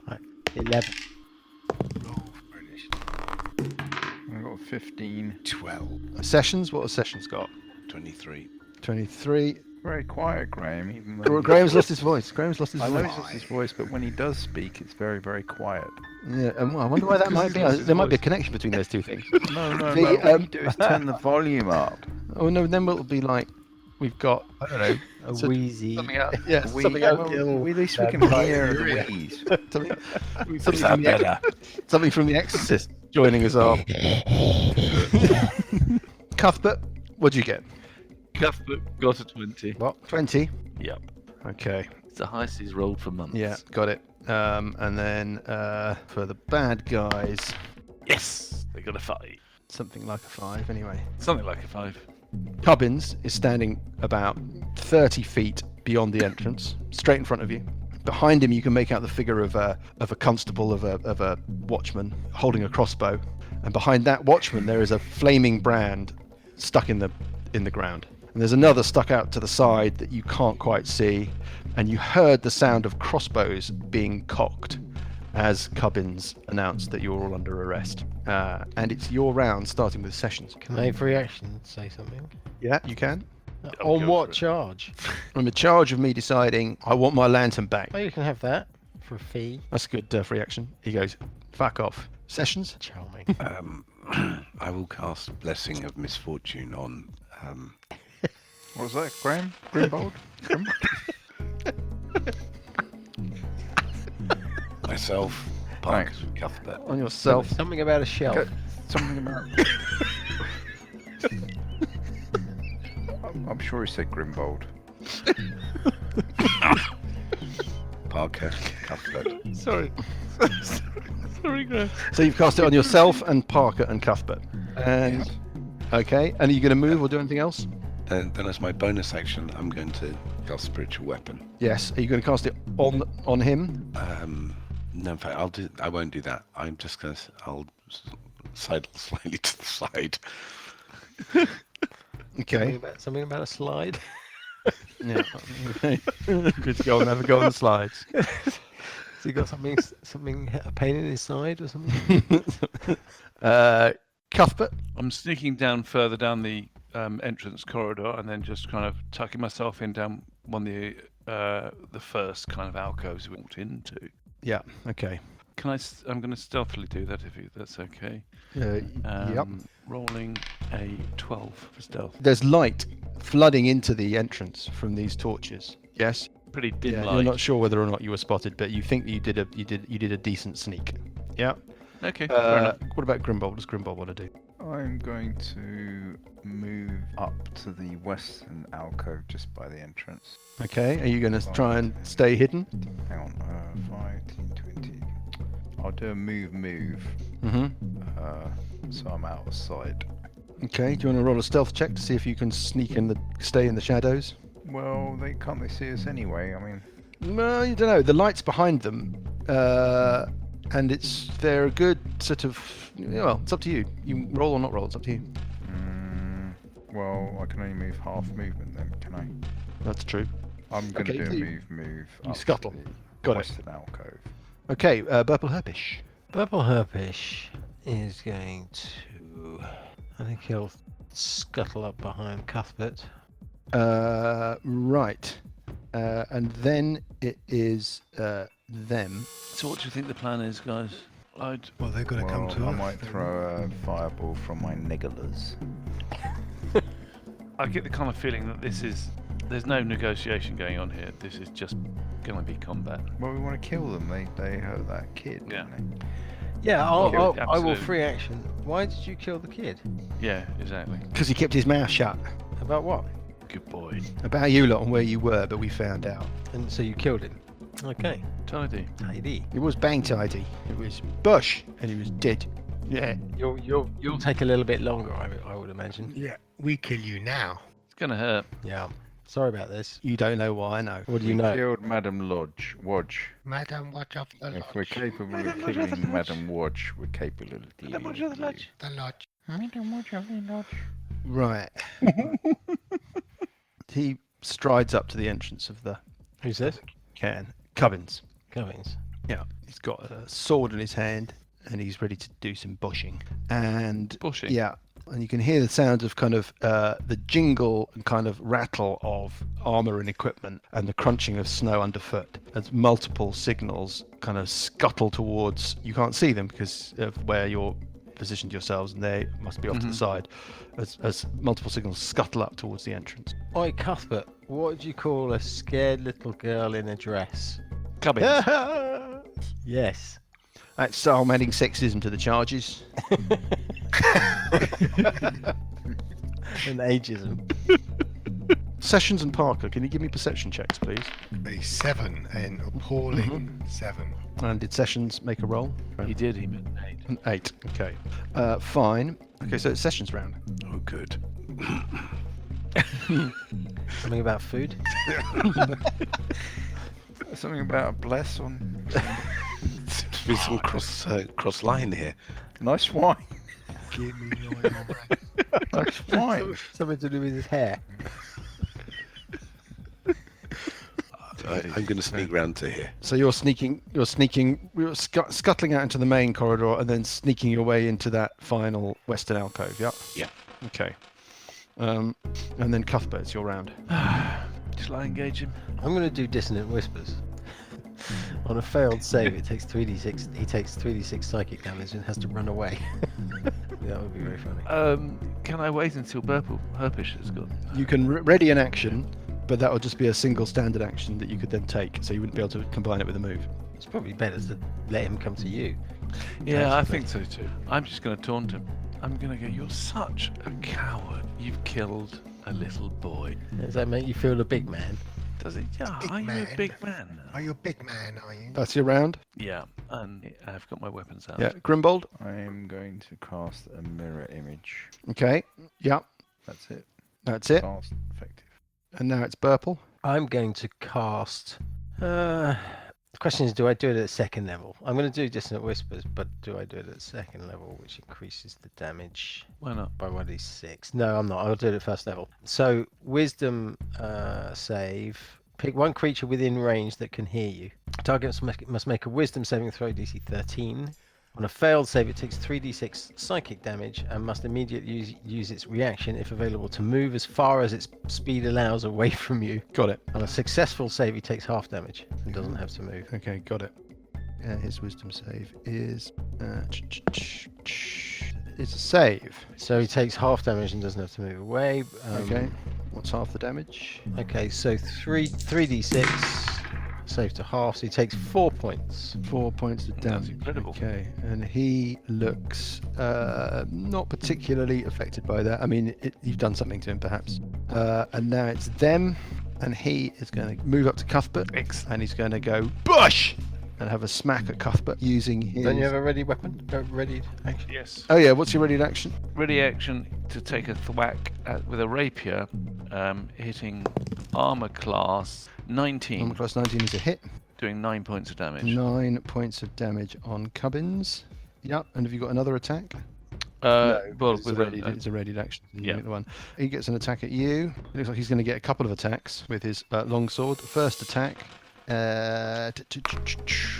Speaker 4: Right, 11.
Speaker 3: Roll for initiative.
Speaker 5: I've got 15.
Speaker 3: 12.
Speaker 1: Sessions, what has Sessions got?
Speaker 6: 23.
Speaker 1: 23.
Speaker 5: Very quiet, Graham. Even when
Speaker 1: Graham's lost his voice.
Speaker 5: I know he's lost his voice, but when he does speak, it's very, very quiet.
Speaker 1: Yeah, and I wonder why that might be. There might be a connection between those two things.
Speaker 5: No.
Speaker 1: The,
Speaker 5: What you do is turn the volume up.
Speaker 1: Oh no, then it'll be like we've got, I don't know,
Speaker 4: A
Speaker 1: So-
Speaker 4: wheezy.
Speaker 1: something out. Yeah,
Speaker 5: We,
Speaker 1: something
Speaker 5: well,
Speaker 1: out.
Speaker 5: at least we can hear the wheeze.
Speaker 1: Something from the Exorcist joining us all. Cuthbert, what'd you get?
Speaker 7: Cuthbert got a 20.
Speaker 1: What? 20?
Speaker 7: Yep.
Speaker 1: Okay.
Speaker 7: It's the highest he's rolled for months.
Speaker 1: Yeah, got it. And then for the bad guys,
Speaker 2: Yes, they got a 5.
Speaker 1: something like a 5 anyway.
Speaker 2: Something like a 5.
Speaker 1: Cubbins is standing about 30 feet beyond the entrance, straight in front of you. Behind him, you can make out the figure of a constable, of a watchman holding a crossbow, and behind that watchman there is a flaming brand stuck in the ground. And there's another stuck out to the side that you can't quite see, and you heard the sound of crossbows being cocked as Cubbins announced that you're all under arrest. And it's your round, starting with Sessions.
Speaker 4: Can I, for reaction, say something?
Speaker 1: Yeah, you can.
Speaker 2: I'll
Speaker 4: On
Speaker 2: go
Speaker 4: what
Speaker 2: for it.
Speaker 4: charge?
Speaker 1: I'm in charge of me deciding I want my lantern back.
Speaker 4: Oh, you can have that for a fee.
Speaker 1: That's a good free action. He goes, fuck off. Sessions?
Speaker 4: Charming.
Speaker 6: I will cast Blessing of Misfortune on.
Speaker 5: What was that, Graham? Grimbold?
Speaker 6: Myself, Parker, Cuthbert.
Speaker 1: On yourself.
Speaker 4: Something about a shelf.
Speaker 5: Okay. Something about. I'm sure he said Grimbold.
Speaker 6: Parker, Cuthbert.
Speaker 2: Sorry. Sorry, Graham.
Speaker 1: So you've cast it on yourself and Parker and Cuthbert. And
Speaker 5: Yes.
Speaker 1: okay, and are you going to move or do anything else?
Speaker 6: Then as my bonus action, I'm going to cast Spiritual Weapon.
Speaker 1: Yes. Are you going to cast it on him?
Speaker 6: No, in fact, I won't do that. I'm just going to. I'll sidle slightly to the side.
Speaker 1: Okay.
Speaker 4: Something about a slide.
Speaker 1: Yeah. Okay. Good to go and have a go on the slides.
Speaker 4: Has he got something a pain in his side or something?
Speaker 1: Cuthbert.
Speaker 2: I'm sneaking down further down the entrance corridor and then just kind of tucking myself in down one of the first kind of alcoves we walked into.
Speaker 1: Yeah. Okay.
Speaker 2: I'm going to stealthily do that if that's okay.
Speaker 1: Yep.
Speaker 2: Rolling a 12 for stealth.
Speaker 1: There's light flooding into the entrance from these torches. Yes.
Speaker 2: Pretty dim
Speaker 1: Yeah,
Speaker 2: light.
Speaker 1: you're not sure whether or not you were spotted, but you think that you did a decent sneak. Yeah.
Speaker 2: Okay, fair enough.
Speaker 1: What about Grimbold? What does Grimbold want to do?
Speaker 5: I'm going to move up to the western alcove just by the entrance.
Speaker 1: Okay. Are you going to try and stay hidden?
Speaker 5: Hang on, 5, 10, 20. I'll do a move.
Speaker 1: Mm-hmm.
Speaker 5: So I'm out of sight.
Speaker 1: Okay. Do you want to roll a stealth check to see if you can stay in the shadows?
Speaker 5: Well, can't they see us anyway? I mean,
Speaker 1: No, you don't know. The light's behind them, and they're a good sort of. Well, it's up to you. You roll or not roll. It's up to you.
Speaker 5: well, I can only move half movement then, can I?
Speaker 1: That's true.
Speaker 5: I'm going to
Speaker 1: Okay,
Speaker 5: do
Speaker 1: so
Speaker 5: a
Speaker 1: you
Speaker 5: move.
Speaker 1: you
Speaker 5: up to
Speaker 1: scuttle.
Speaker 5: the
Speaker 1: Got it.
Speaker 5: western alcove.
Speaker 1: Okay. Purple Herpish.
Speaker 4: Purple Herpish is going to. I think he'll scuttle up behind Cuthbert.
Speaker 1: Right. And then it is them.
Speaker 2: So what do you think the plan is, guys?
Speaker 3: Well, they're going to come to
Speaker 5: I
Speaker 3: us.
Speaker 5: might throw a fireball from my nigglers.
Speaker 2: I get the kind of feeling that there's no negotiation going on here. This is just going to be combat.
Speaker 5: Well, we want to kill them. They hurt that kid,
Speaker 2: Yeah.
Speaker 5: didn't they?
Speaker 4: Yeah,
Speaker 2: Oh,
Speaker 4: I will
Speaker 2: absolutely.
Speaker 4: free action. Why did you kill the kid?
Speaker 2: Yeah, exactly.
Speaker 1: Because he kept his mouth shut
Speaker 4: About what?
Speaker 2: Good boy.
Speaker 1: about you lot and where you were, but we found out.
Speaker 4: And so you killed him. Okay.
Speaker 2: Tidy.
Speaker 4: Tidy.
Speaker 1: It was bang tidy. It was Bush, and he was dead. Yeah.
Speaker 4: You'll take a little bit longer, I would imagine.
Speaker 3: Yeah, we kill you now.
Speaker 2: It's going to hurt.
Speaker 4: Yeah. Sorry about this.
Speaker 1: You don't know why I know.
Speaker 4: What do you
Speaker 5: We
Speaker 4: know?
Speaker 5: killed Madam Wodge.
Speaker 3: Madam, watch off the lodge.
Speaker 5: If we're capable of killing Madam Wodge, we're capable of dealing with you.
Speaker 3: The lodge. Madam, watch off the lodge.
Speaker 1: Right. He strides up to the entrance of the
Speaker 4: Who's this?
Speaker 1: can. Cubbins.
Speaker 4: Cummings.
Speaker 1: Yeah. He's got a sword in his hand, and he's ready to do some bushing. And
Speaker 2: Bushing.
Speaker 1: yeah, and you can hear the sounds of kind of the jingle and kind of rattle of armor and equipment and the crunching of snow underfoot as multiple signals kind of scuttle towards. You can't see them because of where you're positioned yourselves, and they must be off to the side as multiple signals scuttle up towards the entrance.
Speaker 4: Oi, Cuthbert, what would you call a scared little girl in a dress?
Speaker 2: Cubbins.
Speaker 4: Yes.
Speaker 1: That's so I'm adding sexism to the charges.
Speaker 4: And ageism.
Speaker 1: Sessions and Parker, can you give me perception checks, please?
Speaker 3: A 7, an appalling 7.
Speaker 1: And did Sessions make a roll?
Speaker 2: He did. He meant 8.
Speaker 1: An 8. Okay. Fine. Okay, so it's Sessions round.
Speaker 6: Oh, good.
Speaker 4: Something about food?
Speaker 5: Something about a bless on.
Speaker 6: Seems to be some cross line here.
Speaker 5: Nice wine.
Speaker 3: Give me your breath.
Speaker 5: Nice wine.
Speaker 4: Something to do with his hair.
Speaker 6: I'm going to sneak round to here.
Speaker 1: So you're scuttling out into the main corridor and then sneaking your way into that final western alcove, yeah?
Speaker 6: Yeah.
Speaker 1: Okay. And then Cuthbert, it's your round.
Speaker 2: Shall I engage him?
Speaker 4: I'm going to do Dissonant Whispers. On a failed save, it takes 3d6. He takes 3d6 psychic damage and has to run away. That would be very funny.
Speaker 2: Can I wait until Herpish has gone?
Speaker 1: You can ready an action, but that will just be a single standard action that you could then take, so you wouldn't be able to combine it with a move.
Speaker 4: It's probably better to let him come to you.
Speaker 2: Yeah, I think so too. I'm just going to taunt him. I'm going to go, you're such a coward. You've killed a little boy.
Speaker 4: Does that make you feel a big man?
Speaker 2: Does it? Yeah,
Speaker 3: Big
Speaker 2: are you
Speaker 3: man.
Speaker 2: a big man?
Speaker 3: Are you a big man, are you?
Speaker 1: That's your round?
Speaker 2: Yeah, and I've got my weapons out.
Speaker 1: Yeah. Grimbold?
Speaker 5: I'm going to cast a mirror image.
Speaker 1: Okay. Yeah.
Speaker 5: That's it.
Speaker 1: That's it.
Speaker 5: Fast, effective.
Speaker 1: And now it's Burple.
Speaker 4: I'm going to cast... the question is, do I do it at second level? I'm going to do Dissonant Whispers, but do I do it at second level, which increases the damage
Speaker 2: Why not?
Speaker 4: by 1d6? No, I'm not. I'll do it at first level. So, Wisdom save. Pick one creature within range that can hear you. Target must make a Wisdom saving throw DC 13. On a failed save, it takes 3d6 psychic damage and must immediately use its reaction, if available, to move as far as its speed allows away from you.
Speaker 1: Got it.
Speaker 4: On a successful save, he takes half damage and doesn't have to move.
Speaker 1: Okay, got it. His wisdom save is... it's a save.
Speaker 4: So he takes half damage and doesn't have to move away.
Speaker 1: Okay. What's half the damage?
Speaker 4: Okay, so 3d6 save to half, so he takes 4 points.
Speaker 1: 4 points of damage.
Speaker 2: That's incredible.
Speaker 1: Okay, and he looks not particularly affected by that. I mean, you've done something to him, perhaps. And now it's them, and he is going to move up to Cuthbert, and he's going to go bush and have a smack at Cuthbert using his.
Speaker 4: Don't you have a ready weapon? Ready action?
Speaker 2: Yes.
Speaker 1: Oh yeah, what's your ready action?
Speaker 2: Ready action to take a thwack with a rapier, hitting armor class 19,
Speaker 1: Armor class 19 is a hit.
Speaker 2: doing 9 points of damage.
Speaker 1: 9 points of damage on Cubbins. Yep. And have you got another attack?
Speaker 2: Well,
Speaker 1: It's a
Speaker 2: with
Speaker 1: ready,
Speaker 2: a,
Speaker 1: it's a ready action. You
Speaker 2: yeah.
Speaker 1: get the one. He gets an attack at you. It looks like he's going to get a couple of attacks with his longsword. First attack,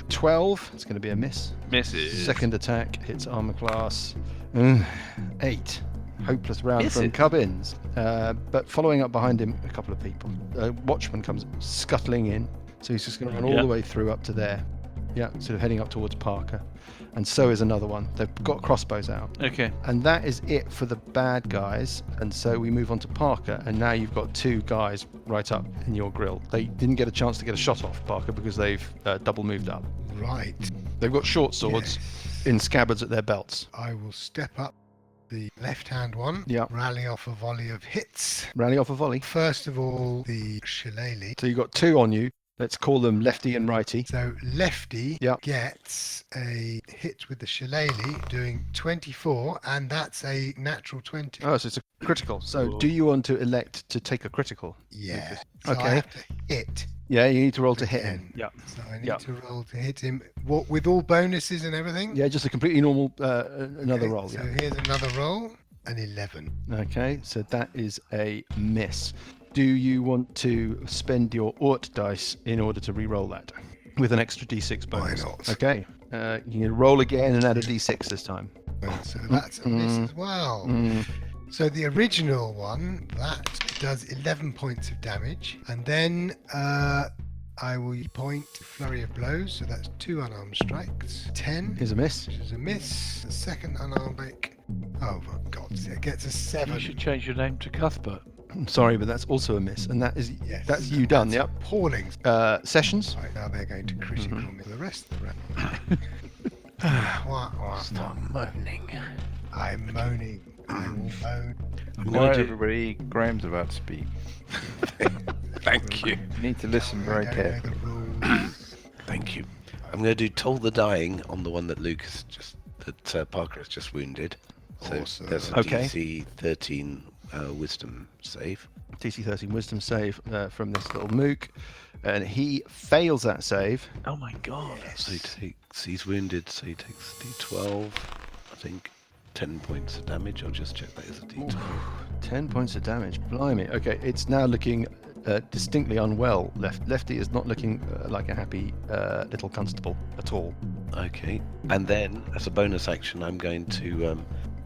Speaker 1: 12. It's going to be a miss.
Speaker 2: misses.
Speaker 1: Second attack hits armor class 8. Hopeless round
Speaker 2: Miss
Speaker 1: from
Speaker 2: it.
Speaker 1: Cubbins. But following up behind him, a couple of people. A watchman comes scuttling in. So he's just going to run all
Speaker 2: Yeah.
Speaker 1: the way through up to there. Yeah, sort of heading up towards Parker. And so is another one. They've got crossbows out.
Speaker 2: Okay.
Speaker 1: And that is it for the bad guys. And so we move on to Parker. And now you've got 2 guys right up in your grill. They didn't get a chance to get a shot off, Parker, because they've double moved up.
Speaker 3: Right.
Speaker 1: They've got short swords in scabbards at their belts.
Speaker 3: I will step up the left-hand one.
Speaker 1: Yeah.
Speaker 3: Rally off a volley of hits.
Speaker 1: Rally off a volley.
Speaker 3: First of all, the shillelagh.
Speaker 1: So you've got 2 on you. Let's call them lefty and righty.
Speaker 3: So lefty
Speaker 1: Yep.
Speaker 3: gets a hit with the shillelagh, doing 24, and that's a natural 20.
Speaker 1: Oh, so it's a critical. So do you want to elect to take a critical?
Speaker 3: Yeah. So
Speaker 1: Okay.
Speaker 3: I have to hit.
Speaker 1: Yeah, you need to roll to hit him.
Speaker 3: again.
Speaker 1: Yeah.
Speaker 3: So I need
Speaker 1: Yeah.
Speaker 3: to roll to hit him. What, with all bonuses and everything?
Speaker 1: Yeah, just a completely normal another
Speaker 3: Okay,
Speaker 1: roll.
Speaker 3: So
Speaker 1: Yeah.
Speaker 3: here's another roll. An 11.
Speaker 1: Okay, so that is a miss. Do you want to spend your Ort dice in order to re-roll that with an extra d6 bonus?
Speaker 3: Why not?
Speaker 1: Okay, you can roll again and add a d6 this time.
Speaker 3: So that's a miss as well.
Speaker 1: Mm.
Speaker 3: So the original one, that does 11 points of damage. And then I will point Flurry of Blows. So that's 2 unarmed strikes. 10,
Speaker 1: Here's a miss.
Speaker 3: which is a miss. The second unarmed break. Oh, for God's sake. It gets a 7.
Speaker 2: You should change your name to Cuthbert.
Speaker 1: I'm sorry, but that's also a miss. And that is
Speaker 3: Yes.
Speaker 1: that's you done, yep.
Speaker 3: Appalling.
Speaker 1: Sessions?
Speaker 3: Right, now they're going to critical
Speaker 1: Mm-hmm.
Speaker 3: me for the rest of the round. Wah, wah,
Speaker 4: Stop moaning.
Speaker 3: I'm moaning.
Speaker 5: Quiet, everybody. Graham's about to speak.
Speaker 6: Thank you.
Speaker 5: You need to listen very carefully.
Speaker 6: Thank you. I'm going to do Toll the Dying on the one that Parker has just wounded. So
Speaker 3: Awesome.
Speaker 6: there's a
Speaker 1: Okay.
Speaker 6: DC 13 Wisdom save.
Speaker 1: DC 13 Wisdom save from this little mook, and he fails that save.
Speaker 2: Oh my god.
Speaker 6: So he's wounded, so he takes D12, I think 10 points of damage. I'll just check that is a D12.
Speaker 1: 10 points of damage. Blimey. Okay, it's now looking distinctly unwell. Lefty is not looking like a happy little constable at all.
Speaker 6: Okay, and then as a bonus action, I'm going to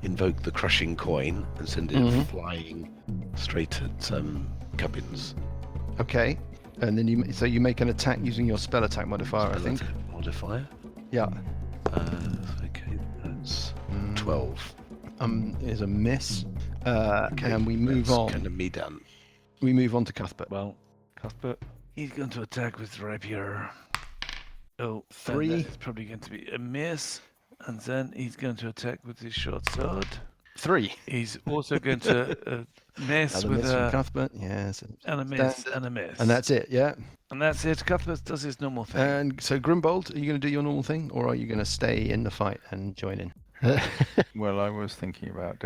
Speaker 6: invoke the Crushing Coin and send it flying straight at Cubbins.
Speaker 1: Okay, and then you make an attack using your spell attack modifier, I think.
Speaker 6: Modifier?
Speaker 1: Yeah.
Speaker 6: Okay, that's 12.
Speaker 1: Is a miss.
Speaker 6: Okay,
Speaker 1: and we move
Speaker 6: that's
Speaker 1: on.
Speaker 6: kind of me done.
Speaker 1: We move on to Cuthbert.
Speaker 2: Well, Cuthbert, he's going to attack with rapier. Oh,
Speaker 1: 3.
Speaker 2: It's probably going to be a miss. And then he's going to attack with his short sword.
Speaker 1: 3.
Speaker 2: He's also going to miss
Speaker 1: Another
Speaker 2: with
Speaker 1: miss from
Speaker 2: a
Speaker 1: Cuthbert. Yes.
Speaker 2: and a miss
Speaker 1: Standard.
Speaker 2: and a miss.
Speaker 1: And that's it. Yeah.
Speaker 2: And that's it. Cuthbert does his normal thing.
Speaker 1: And so Grimbold, are you going to do your normal thing, or are you going to stay in the fight and join in?
Speaker 5: Well, I was thinking about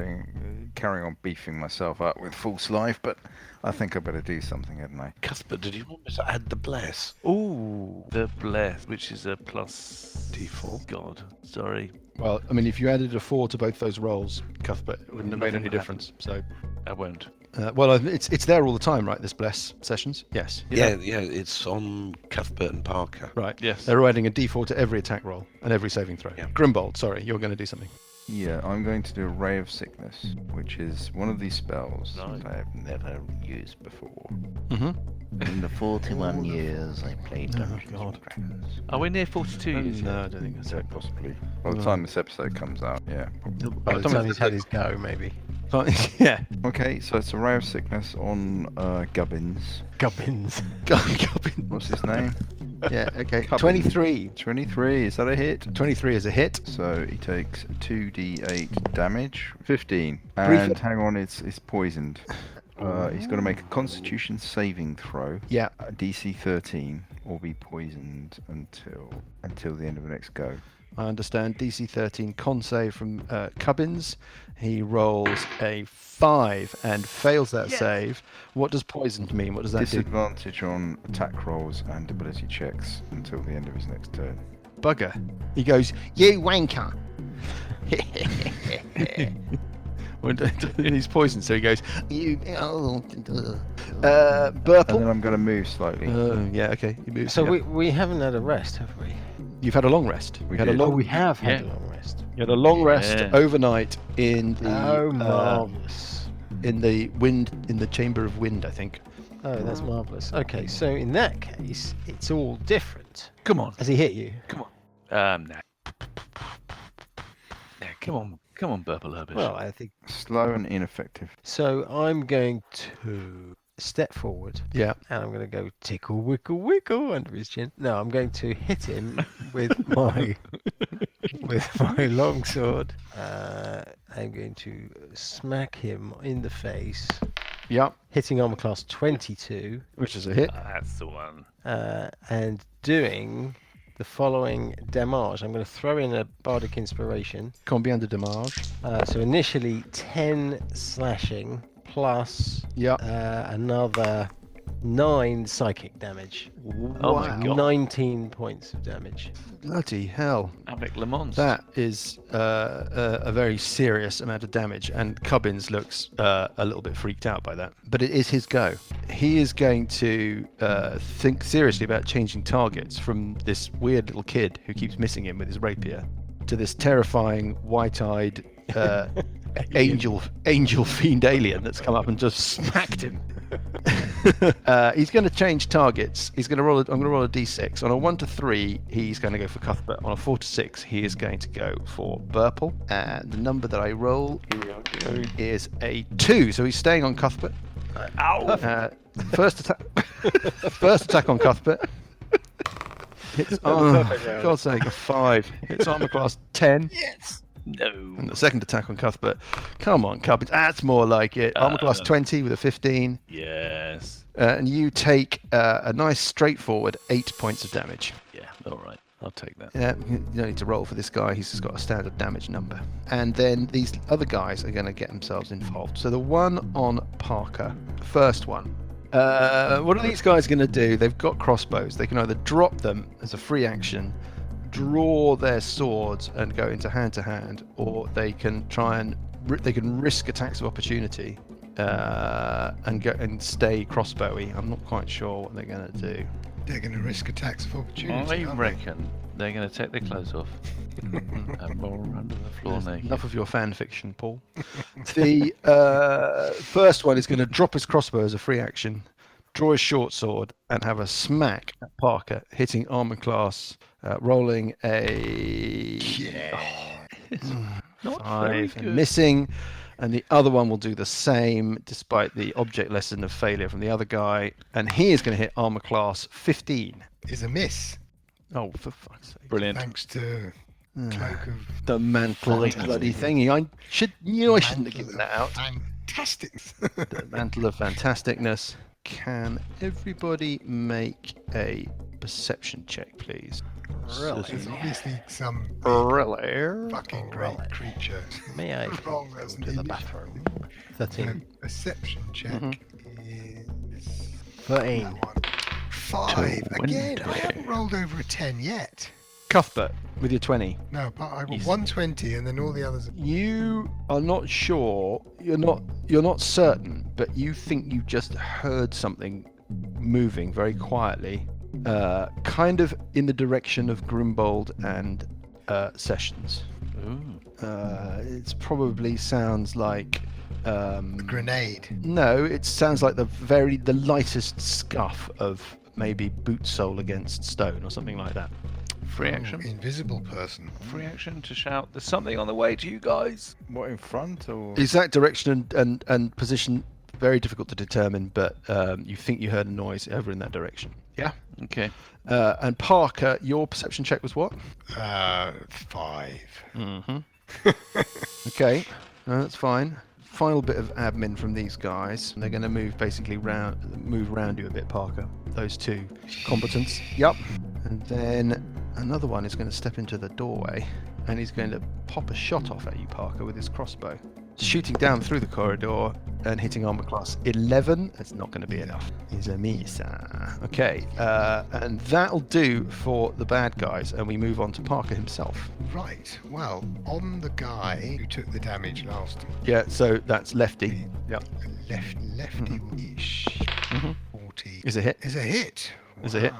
Speaker 5: carrying on beefing myself up with false life, but I think I better do something, hadn't I?
Speaker 6: Cuthbert, did you want me to add the Bless?
Speaker 2: Ooh, the bless, which is a plus
Speaker 6: D4.
Speaker 2: God, sorry,
Speaker 1: Well, I mean, if you added a 4 to both those rolls, Cuthbert, it wouldn't have made any difference. So,
Speaker 2: I won't.
Speaker 1: well, it's there all the time, right? This bless sessions. Yes.
Speaker 6: Yeah, it's on Cuthbert and Parker.
Speaker 1: Right.
Speaker 2: Yes.
Speaker 1: They're adding a D4 to every attack roll and every saving throw.
Speaker 6: Yeah.
Speaker 1: Grimbold, sorry, you're going to do something.
Speaker 5: Yeah, I'm going to do a Ray of Sickness, which is one of these spells
Speaker 2: Nice.
Speaker 5: that I have never used before.
Speaker 1: Mm-hmm.
Speaker 5: In the 41 years I played
Speaker 1: Oh,
Speaker 5: Dungeons
Speaker 1: God.
Speaker 5: and Dragons.
Speaker 2: Are we near 42 years
Speaker 1: No,
Speaker 2: yet?
Speaker 1: I don't think that's
Speaker 5: So
Speaker 1: it.
Speaker 5: possibly. By the time this episode comes out, yeah.
Speaker 4: By the time he's had his go, maybe.
Speaker 1: Yeah.
Speaker 5: Okay, so it's a Ray of Sickness on Gubbins.
Speaker 4: Gubbins.
Speaker 1: Gubbins.
Speaker 5: What's his name?
Speaker 1: Yeah, okay.
Speaker 5: Cubbins.
Speaker 1: 23.
Speaker 5: 23, is that a hit?
Speaker 1: 23 is a hit.
Speaker 5: So he takes 2d8 damage. 15.
Speaker 1: Brief-
Speaker 5: And hang on, it's poisoned. He's got to make a Constitution saving throw.
Speaker 1: Yeah.
Speaker 5: DC 13, or be poisoned until the end of the next go.
Speaker 1: I understand. DC 13 con save from Cubbins. He rolls a 5 and fails that save. What does poisoned mean? What does that do?
Speaker 5: Disadvantage on attack rolls and ability checks until the end of his next turn.
Speaker 1: Bugger. He goes, you wanker. And he's poisoned, so he goes, you.
Speaker 5: And
Speaker 1: Burple.
Speaker 5: then I'm going to move slightly.
Speaker 1: Yeah, okay. He moves.
Speaker 4: So
Speaker 1: yeah.
Speaker 4: we haven't had a rest, have we?
Speaker 1: You've had a long rest.
Speaker 5: We
Speaker 1: had a
Speaker 5: did.
Speaker 1: long.
Speaker 4: We have had
Speaker 2: Yeah.
Speaker 4: a long rest.
Speaker 1: You had a long rest
Speaker 2: Yeah.
Speaker 1: overnight in the
Speaker 4: Marvellous.
Speaker 1: in the chamber of wind, I think.
Speaker 4: Oh, that's marvellous. Okay, so in that case, it's all different.
Speaker 2: Come on.
Speaker 4: Has he hit you?
Speaker 2: No. Yeah, come on, Burple Herbert.
Speaker 4: Well, I think
Speaker 5: Slow and ineffective.
Speaker 4: so. I'm going to step forward
Speaker 1: Yeah.
Speaker 4: and I'm going to go tickle, wickle, wickle under his chin. No, I'm going to hit him with my longsword. I'm going to smack him in the face,
Speaker 1: Yeah.
Speaker 4: hitting armor class 22,
Speaker 1: Which is a hit.
Speaker 2: That's the one.
Speaker 4: and doing the following damage. I'm going to throw in a bardic inspiration.
Speaker 1: Combien de damage.
Speaker 4: So initially 10 slashing plus
Speaker 1: Yeah.
Speaker 4: another 9 psychic damage.
Speaker 2: Oh my God.
Speaker 4: 19 points of damage.
Speaker 1: Bloody hell.
Speaker 2: Avec Le Mans.
Speaker 1: That is a very serious amount of damage, and Cubbins looks a little bit freaked out by that. But it is his go. He is going to think seriously about changing targets from this weird little kid who keeps missing him with his rapier to this terrifying, white-eyed angel fiend alien that's come up and just smacked him. He's going to change targets. I'm going to roll a d6. On a 1 to 3, he's going to go for Cuthbert. On a 4 to 6, he is going to go for Burple. And the number that I roll is a 2. So he's staying on Cuthbert.
Speaker 2: Ow!
Speaker 1: First attack on Cuthbert. Hits God's sake, a 5. Hits armor class 10.
Speaker 3: Yes.
Speaker 6: No.
Speaker 1: And the second attack on Cuthbert. Come on, Cuthbert. That's more like it. Armor class 20 with a 15.
Speaker 6: Yes.
Speaker 1: And you take a nice straightforward 8 points of damage.
Speaker 6: Yeah, all right. I'll take that.
Speaker 1: Yeah, you don't need to roll for this guy. He's just got a standard damage number. And then these other guys are going to get themselves involved. So the one on Parker, the first one. What are these guys going to do? They've got crossbows. They can either drop them as a free action, draw their swords and go into hand-to-hand, or they can try and risk attacks of opportunity and go and stay crossbowy. I'm not quite sure what they're going to do.
Speaker 3: They're going to risk attacks of opportunity.
Speaker 2: I reckon they're going to take their clothes off and roll under the floor naked.
Speaker 1: Enough of your fan fiction, Paul. The first one is going to drop his crossbow as a free action, draw his short sword, and have a smack at Parker, hitting armor class, rolling a
Speaker 2: Not
Speaker 1: 5
Speaker 2: very
Speaker 1: and missing. And the other one will do the same, despite the object lesson of failure from the other guy. And he is going to hit armor class 15.
Speaker 3: Is a miss.
Speaker 1: Oh, for fuck's sake!
Speaker 2: Brilliant.
Speaker 3: Thanks to Cloak of
Speaker 1: The mantle of bloody thingy. I shouldn't have given that out.
Speaker 3: Fantastic.
Speaker 1: The mantle of fantasticness. Can everybody make a perception check, please?
Speaker 3: There's obviously some
Speaker 1: Really?
Speaker 3: fucking great creature.
Speaker 4: May I
Speaker 3: Wrong,
Speaker 4: go
Speaker 3: that's
Speaker 4: to the
Speaker 3: an
Speaker 4: bathroom?
Speaker 3: So
Speaker 4: 13.
Speaker 3: perception check is
Speaker 4: 13.
Speaker 3: that one. 5. Again, I haven't rolled over a 10 yet.
Speaker 1: Cuthbert, with your 20.
Speaker 3: No, but I got 120 and then all the others.
Speaker 1: You are not sure. You're not certain, but you think you just heard something moving very quietly, kind of in the direction of Grimbold and Sessions. It probably sounds like
Speaker 3: A grenade.
Speaker 1: no. It sounds like the lightest scuff of maybe boot sole against stone or something like that.
Speaker 2: Free action.
Speaker 3: Invisible person.
Speaker 2: Free action to shout, there's something on the way to you guys.
Speaker 5: What, in front or?
Speaker 1: Exact direction and position very difficult to determine, but you think you heard a noise over in that direction. Yeah.
Speaker 2: Okay.
Speaker 1: And Parker, your perception check was what?
Speaker 3: 5.
Speaker 1: Mm-hmm. Okay, no, that's fine. Final bit of admin from these guys. They're going to move round you a bit, Parker. Those two combatants. Yep. And then another one is going to step into the doorway, and he's going to pop a shot off at you, Parker, with his crossbow. Shooting down through the corridor and hitting armor class 11. That's not going to be enough. Is a miss. Okay, and that'll do for the bad guys, and we move on to Parker himself.
Speaker 3: Right. Well, on the guy who took the damage last time.
Speaker 1: Yeah, so that's lefty. Yep.
Speaker 3: Lefty-ish. 40.
Speaker 1: Is a hit.
Speaker 3: Is a hit.
Speaker 1: Is a hit.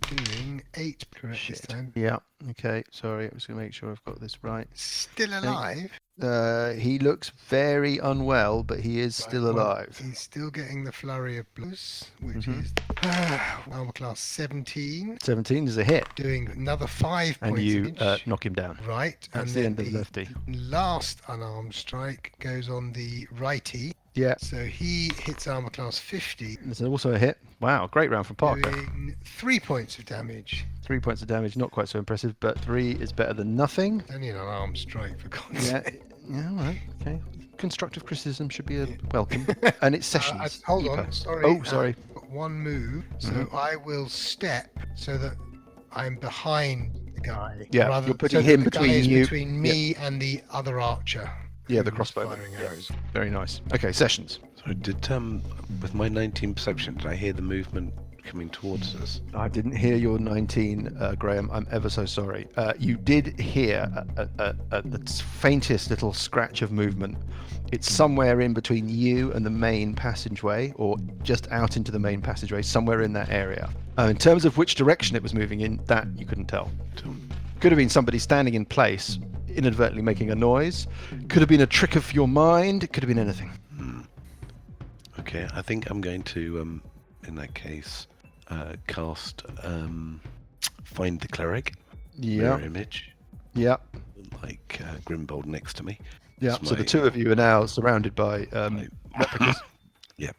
Speaker 3: Doing 8 correct this time.
Speaker 1: Yeah. Okay. Sorry, I'm just going to make sure I've got this right.
Speaker 3: Still alive.
Speaker 1: He looks very unwell, but he is still
Speaker 3: Right, well,
Speaker 1: alive.
Speaker 3: He's still getting the flurry of blows, which is armor class 17.
Speaker 1: 17 is a hit,
Speaker 3: Doing another 5
Speaker 1: and
Speaker 3: points
Speaker 1: you
Speaker 3: of damage.
Speaker 1: knock him down.
Speaker 3: Right.
Speaker 1: That's
Speaker 3: and
Speaker 1: the
Speaker 3: then
Speaker 1: end of the lefty.
Speaker 3: last unarmed strike goes on the righty.
Speaker 1: Yeah.
Speaker 3: So he hits armor class 50,
Speaker 1: There's also a hit. Wow, great round from Parker.
Speaker 3: doing 3 points of damage.
Speaker 1: 3 points of damage, not quite so impressive, but 3 is better than nothing.
Speaker 3: Only an unarmed strike, for God's
Speaker 1: Yeah.
Speaker 3: sake.
Speaker 1: Yeah. All right. Okay. Constructive criticism should be a welcome. And it's Sessions.
Speaker 3: Hold
Speaker 1: Keeper.
Speaker 3: on, sorry.
Speaker 1: Oh, sorry.
Speaker 3: I've got one move, so I will step so that I'm behind the guy.
Speaker 1: Yeah, you're putting
Speaker 3: so that
Speaker 1: him
Speaker 3: the guy
Speaker 1: between
Speaker 3: is
Speaker 1: you-
Speaker 3: between me and the other archer.
Speaker 1: Yeah, the
Speaker 3: who's
Speaker 1: crossbow.
Speaker 3: Firing
Speaker 1: Yeah.
Speaker 3: arrows.
Speaker 1: Very nice. Okay, Sessions.
Speaker 6: So with my 19 perception, did I hear the movement coming towards us?
Speaker 1: I didn't hear your 19, Graham. I'm ever so sorry. You did hear the faintest little scratch of movement. It's somewhere in between you and the main passageway, or just out into the main passageway, somewhere in that area. In terms of which direction it was moving in, that you couldn't tell. Could have been somebody standing in place, inadvertently making a noise. Could have been a trick of your mind. It could have been anything.
Speaker 6: Okay, I think I'm going to, in that case, cast Find the Cleric.
Speaker 1: Yeah.
Speaker 6: Mirror image.
Speaker 1: Yeah.
Speaker 6: Like Grimbold next to me.
Speaker 1: Yeah.
Speaker 6: It's
Speaker 1: So the
Speaker 6: my-
Speaker 1: two of you are now surrounded by replicas.
Speaker 6: Yeah.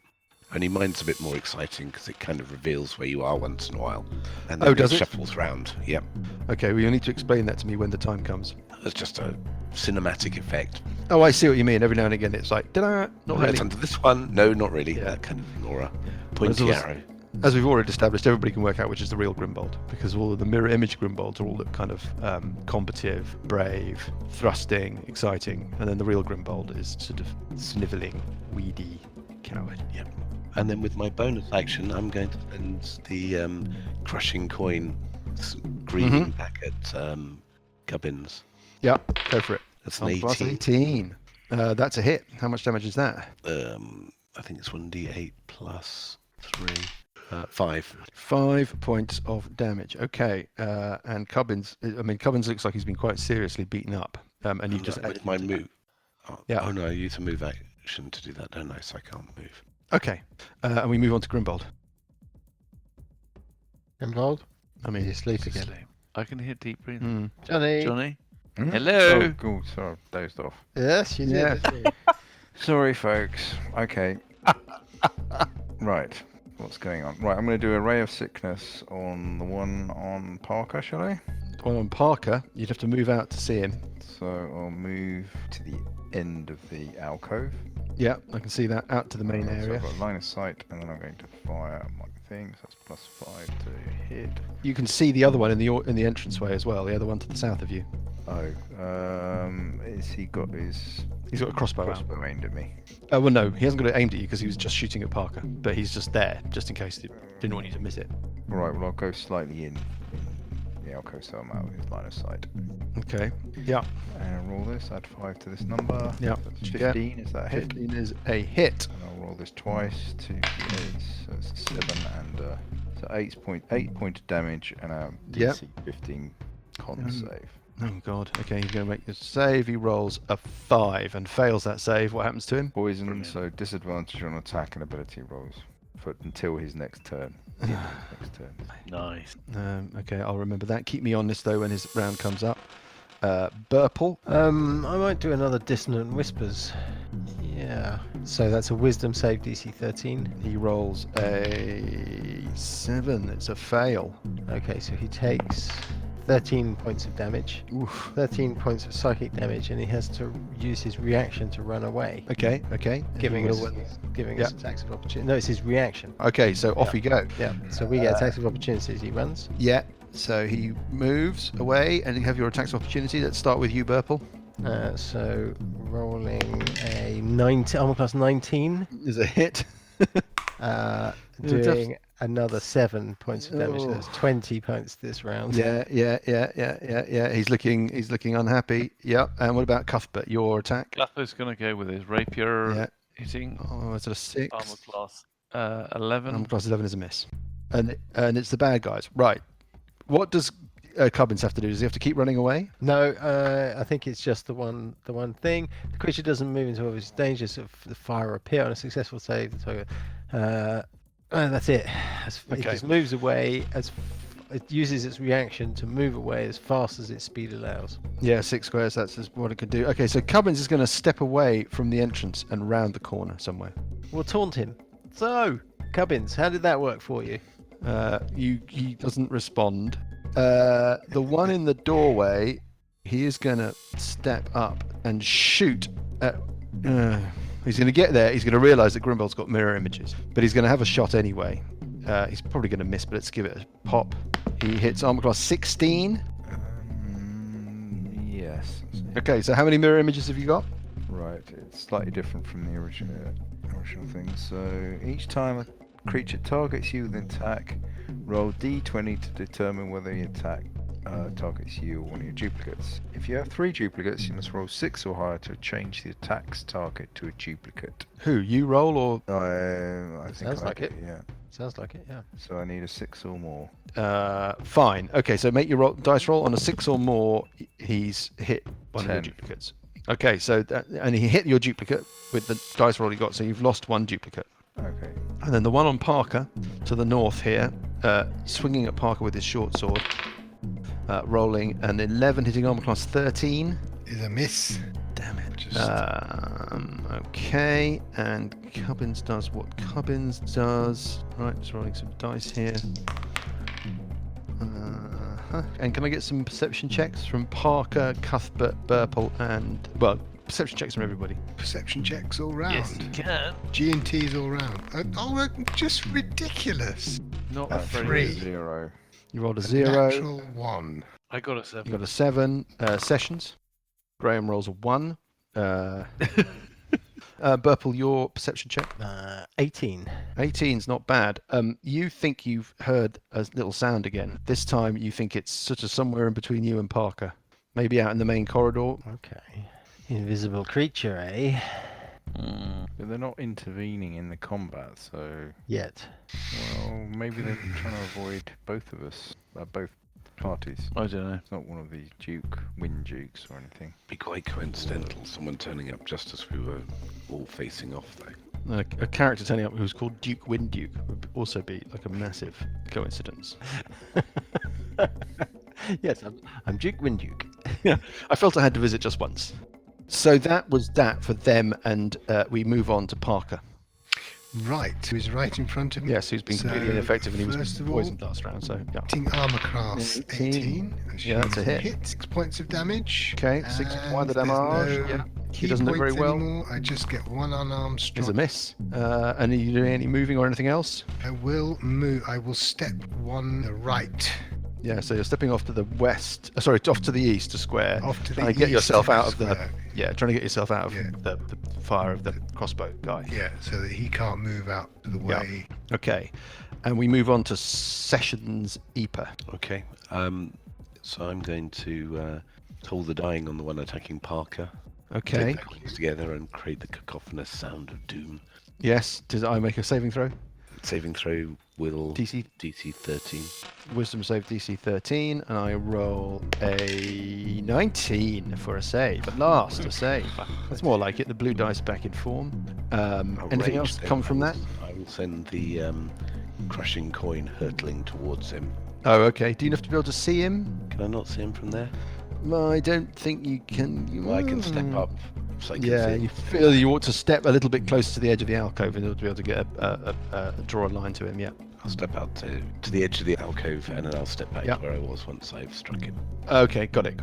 Speaker 6: Only mine's a bit more exciting because it kind of reveals where you are once in a while. And
Speaker 1: Oh,
Speaker 6: then
Speaker 1: does it?
Speaker 6: shuffles round. Yep.
Speaker 1: Okay, well, you'll need to explain that to me when the time comes.
Speaker 6: It's just a cinematic effect.
Speaker 1: Oh, I see what you mean. Every now and again, it's like, not
Speaker 6: Right
Speaker 1: really.
Speaker 6: under this one. No, not really.
Speaker 1: Yeah.
Speaker 6: That kind of thing, or a pointy
Speaker 1: Whereas
Speaker 6: arrow.
Speaker 1: As we've already established, everybody can work out which is the real Grimbold, because all of the mirror image Grimbolds are all look kind of combative, brave, thrusting, exciting, and then the real Grimbold is sort of snivelling, weedy, coward.
Speaker 6: Yep. And then with my bonus action, I'm going to send the crushing coin screaming back at Gubbins.
Speaker 1: Yeah, go for it.
Speaker 6: That's an
Speaker 1: Plus
Speaker 6: 18.
Speaker 1: 18. That's a hit. How much damage is that?
Speaker 6: I think it's 1d8 plus 3. 5.
Speaker 1: 5 points of damage. Okay. And Cubbins looks like he's been quite seriously beaten up. And you've just
Speaker 6: with my move.
Speaker 1: Yeah.
Speaker 6: Oh no, I use a move action to do that, don't I? So I can't move.
Speaker 1: Okay. And we move on to Grimbold.
Speaker 4: Involved?
Speaker 1: I mean,
Speaker 4: You sleep again.
Speaker 2: I can hear deep breathing.
Speaker 4: Johnny.
Speaker 2: Johnny?
Speaker 5: Hmm?
Speaker 2: Hello?
Speaker 5: Oh, cool. Sorry, dozed off.
Speaker 4: Yes, you did.
Speaker 1: Yeah.
Speaker 4: didn't you?
Speaker 5: Sorry, folks. Okay. Right. What's going on? Right, I'm going to do a Ray of Sickness on the one on Parker, shall I?
Speaker 1: One on Parker, you'd have to move out to see him.
Speaker 5: So I'll move to the end of the alcove.
Speaker 1: Yeah, I can see that out to the main
Speaker 5: So
Speaker 1: area.
Speaker 5: I've got line of sight, and then I'm going to fire my thing. So that's +5 to hit.
Speaker 1: You can see the other one in the entranceway as well. The other one to the south of you.
Speaker 5: Oh, is he got his
Speaker 1: He's got a crossbow out.
Speaker 5: crossbow aimed at me?
Speaker 1: Well, no, he hasn't got it aimed at you because he was just shooting at Parker. But he's just there, just in case he didn't want you to miss it.
Speaker 5: Right, well I'll go slightly in the alcove so I'm out of his line of sight.
Speaker 1: Okay. Yeah.
Speaker 5: And roll this, add 5 to this number.
Speaker 1: Yeah.
Speaker 5: That's 15, is that a hit?
Speaker 1: 15 is a hit.
Speaker 5: And I'll roll this twice, 2 hits, so it's 7 and so 8 point of damage and a
Speaker 1: Yep.
Speaker 5: DC 15 con save.
Speaker 1: Oh god. Okay, he's going to make this save. He rolls a 5 and fails that save. What happens to him?
Speaker 5: Poison,
Speaker 2: Brilliant.
Speaker 5: so disadvantage on attack and ability rolls for until his next turn. Next turn.
Speaker 2: Nice.
Speaker 1: Okay, I'll remember that. Keep me on this though when his round comes up. Burple.
Speaker 4: I might do another Dissonant Whispers. Yeah. So that's a Wisdom save, DC 13.
Speaker 1: He rolls a 7. It's a fail.
Speaker 4: Okay, so he takes 13 points of damage,
Speaker 1: Oof.
Speaker 4: 13 points of psychic damage, and he has to use his reaction to run away,
Speaker 1: Okay.
Speaker 4: giving
Speaker 1: He
Speaker 4: us
Speaker 1: will-
Speaker 4: giving us attacks of opportunity. No, it's his reaction.
Speaker 1: Okay, so off you go.
Speaker 4: Yeah. So we get attacks of opportunity as he runs.
Speaker 1: Yeah. So he moves away, and you have your attacks of opportunity. Let's start with you, Burple.
Speaker 4: So rolling a 19, armor class 19,
Speaker 1: Is a hit.
Speaker 4: doing another 7 points of damage. So that's
Speaker 1: Oh.
Speaker 4: 20 points this round.
Speaker 1: Yeah. He's looking unhappy. Yeah. And what about Cuthbert? Your attack?
Speaker 2: Glasper's going to go with his rapier
Speaker 1: Yeah.
Speaker 2: hitting
Speaker 1: Oh, it's a 6.
Speaker 2: armor class 11.
Speaker 1: Armor class 11 is a miss. And it's the bad guys. Right. What does Cubbins have to do? Does he have to keep running away?
Speaker 4: No, I think it's just the one thing. The creature doesn't move into obvious danger, so if the fire or appear on a successful save. So, that's it. It
Speaker 1: Okay.
Speaker 4: just moves away it uses its reaction to move away as fast as its speed allows.
Speaker 1: Yeah, 6 squares. That's just what it can do. Okay, so Cubbins is going to step away from the entrance and round the corner somewhere.
Speaker 4: We'll taunt him. So, Cubbins, how did that work for you?
Speaker 1: He doesn't respond. The one in the doorway, he is going to step up and shoot at. He's going to get there. He's going to realise that Grimbold's got mirror images, but he's going to have a shot anyway. He's probably going to miss, but let's give it a pop. He hits armor class 16.
Speaker 5: Yes.
Speaker 1: Okay, so how many mirror images have you got?
Speaker 5: Right, it's slightly different from the original thing. So each time a creature targets you with an attack, roll d20 to determine whether the attack targets you or one of your duplicates. If you have 3 duplicates, you must roll 6 or higher to change the attack's target to a duplicate.
Speaker 1: Who, you roll or?
Speaker 5: I think
Speaker 4: Sounds
Speaker 5: I
Speaker 4: like it.
Speaker 5: Yeah.
Speaker 4: Sounds like it, yeah.
Speaker 5: So I need a 6 or more.
Speaker 1: Fine. Okay, so make your dice roll. On a 6 or more, he's hit one of your
Speaker 5: 10.
Speaker 1: duplicates. Okay, so and he hit your duplicate with the dice roll he got, so you've lost 1 duplicate.
Speaker 5: Okay.
Speaker 1: And then the one on Parker to the north here, swinging at Parker with his short sword, rolling an 11, hitting armor class 13.
Speaker 3: Is a miss.
Speaker 1: Damn it.
Speaker 3: Just
Speaker 1: Okay, and Cubbins does what Cubbins does. Right, just rolling some dice here. And can I get some perception checks from Parker, Cuthbert, Burple, and perception checks from everybody.
Speaker 3: Perception checks all round.
Speaker 2: Yes, you can.
Speaker 3: G&T's all round. Just ridiculous.
Speaker 2: Not
Speaker 3: A
Speaker 2: very
Speaker 3: 3.
Speaker 5: 0.
Speaker 1: You rolled a
Speaker 3: A
Speaker 1: 0.
Speaker 3: natural 1.
Speaker 2: I got a 7.
Speaker 1: You got a 7. Sessions. Graham rolls a 1. Burple, your perception check.
Speaker 4: 18.
Speaker 1: 18's not bad. You think you've heard a little sound again. This time you think it's sort of somewhere in between you and Parker. Maybe out in the main corridor.
Speaker 4: Okay. Invisible creature, eh?
Speaker 5: But they're not intervening in the combat, so...
Speaker 4: Yet.
Speaker 5: Well, maybe they're trying to avoid both of us. Both parties.
Speaker 2: I don't know.
Speaker 5: It's not one of the Wind Dukes or anything.
Speaker 6: Be quite coincidental, someone turning up just as we were all facing off, though.
Speaker 1: A character turning up who's called Duke Windduke would also be like a massive coincidence.
Speaker 4: Yes, I'm Duke Windduke.
Speaker 1: Yeah, I felt I had to visit just once. So that was that for them, and we move on to Parker.
Speaker 3: Right, who's right in front of me.
Speaker 1: Yes, who's been completely
Speaker 3: So,
Speaker 1: ineffective, and he was
Speaker 3: first of all,
Speaker 1: poisoned last round. So yeah.
Speaker 3: hitting armor class 18.
Speaker 1: Yeah, that's a hit.
Speaker 3: 6 points of damage.
Speaker 1: Okay, 6
Speaker 3: and
Speaker 1: points of
Speaker 3: there's
Speaker 1: damage.
Speaker 3: no
Speaker 1: Yeah, he
Speaker 3: key
Speaker 1: doesn't look very
Speaker 3: points
Speaker 1: well.
Speaker 3: anymore. I just get 1 unarmed strike.
Speaker 1: It's a miss. And are you doing any moving or anything else?
Speaker 3: I will move. I will step 1 the right.
Speaker 1: Yeah, so you're stepping off to the west. Sorry, off to the east to square.
Speaker 3: Off to the
Speaker 1: trying to get
Speaker 3: east
Speaker 1: yourself
Speaker 3: of
Speaker 1: out of the.
Speaker 3: square.
Speaker 1: Yeah, trying to get yourself out of
Speaker 3: Yeah.
Speaker 1: the fire of the crossbow guy.
Speaker 3: Yeah, so that he can't move out to the
Speaker 1: Yeah.
Speaker 3: way.
Speaker 1: Okay, and we move on to Sessions Epa.
Speaker 6: Okay, so I'm going to toll the dying on the one attacking Parker.
Speaker 1: Okay.
Speaker 6: Take the coins together and create the cacophonous sound of doom.
Speaker 1: Yes. Did I make a saving throw?
Speaker 6: Saving throw will
Speaker 1: DC
Speaker 6: DC 13.
Speaker 1: Wisdom save DC 13, and I roll a 19 for a save. At last, a save. That's more like it. The blue dice back in form. Anything else
Speaker 6: Outraged,
Speaker 1: come
Speaker 6: then,
Speaker 1: from that?
Speaker 6: I will send the crushing coin hurtling towards him.
Speaker 1: Oh, okay. Do you have to be able to see him?
Speaker 6: Can I not see him from there?
Speaker 1: I don't think you can.
Speaker 6: Well, I can step up. So I can
Speaker 1: Yeah,
Speaker 6: see him.
Speaker 1: you feel you ought to step a little bit closer to the edge of the alcove in order to be able to get draw a line to him. Yeah.
Speaker 6: I'll step out to the edge of the alcove and then I'll step back
Speaker 1: Yeah.
Speaker 6: to where I was once I've struck him.
Speaker 1: Okay, got it.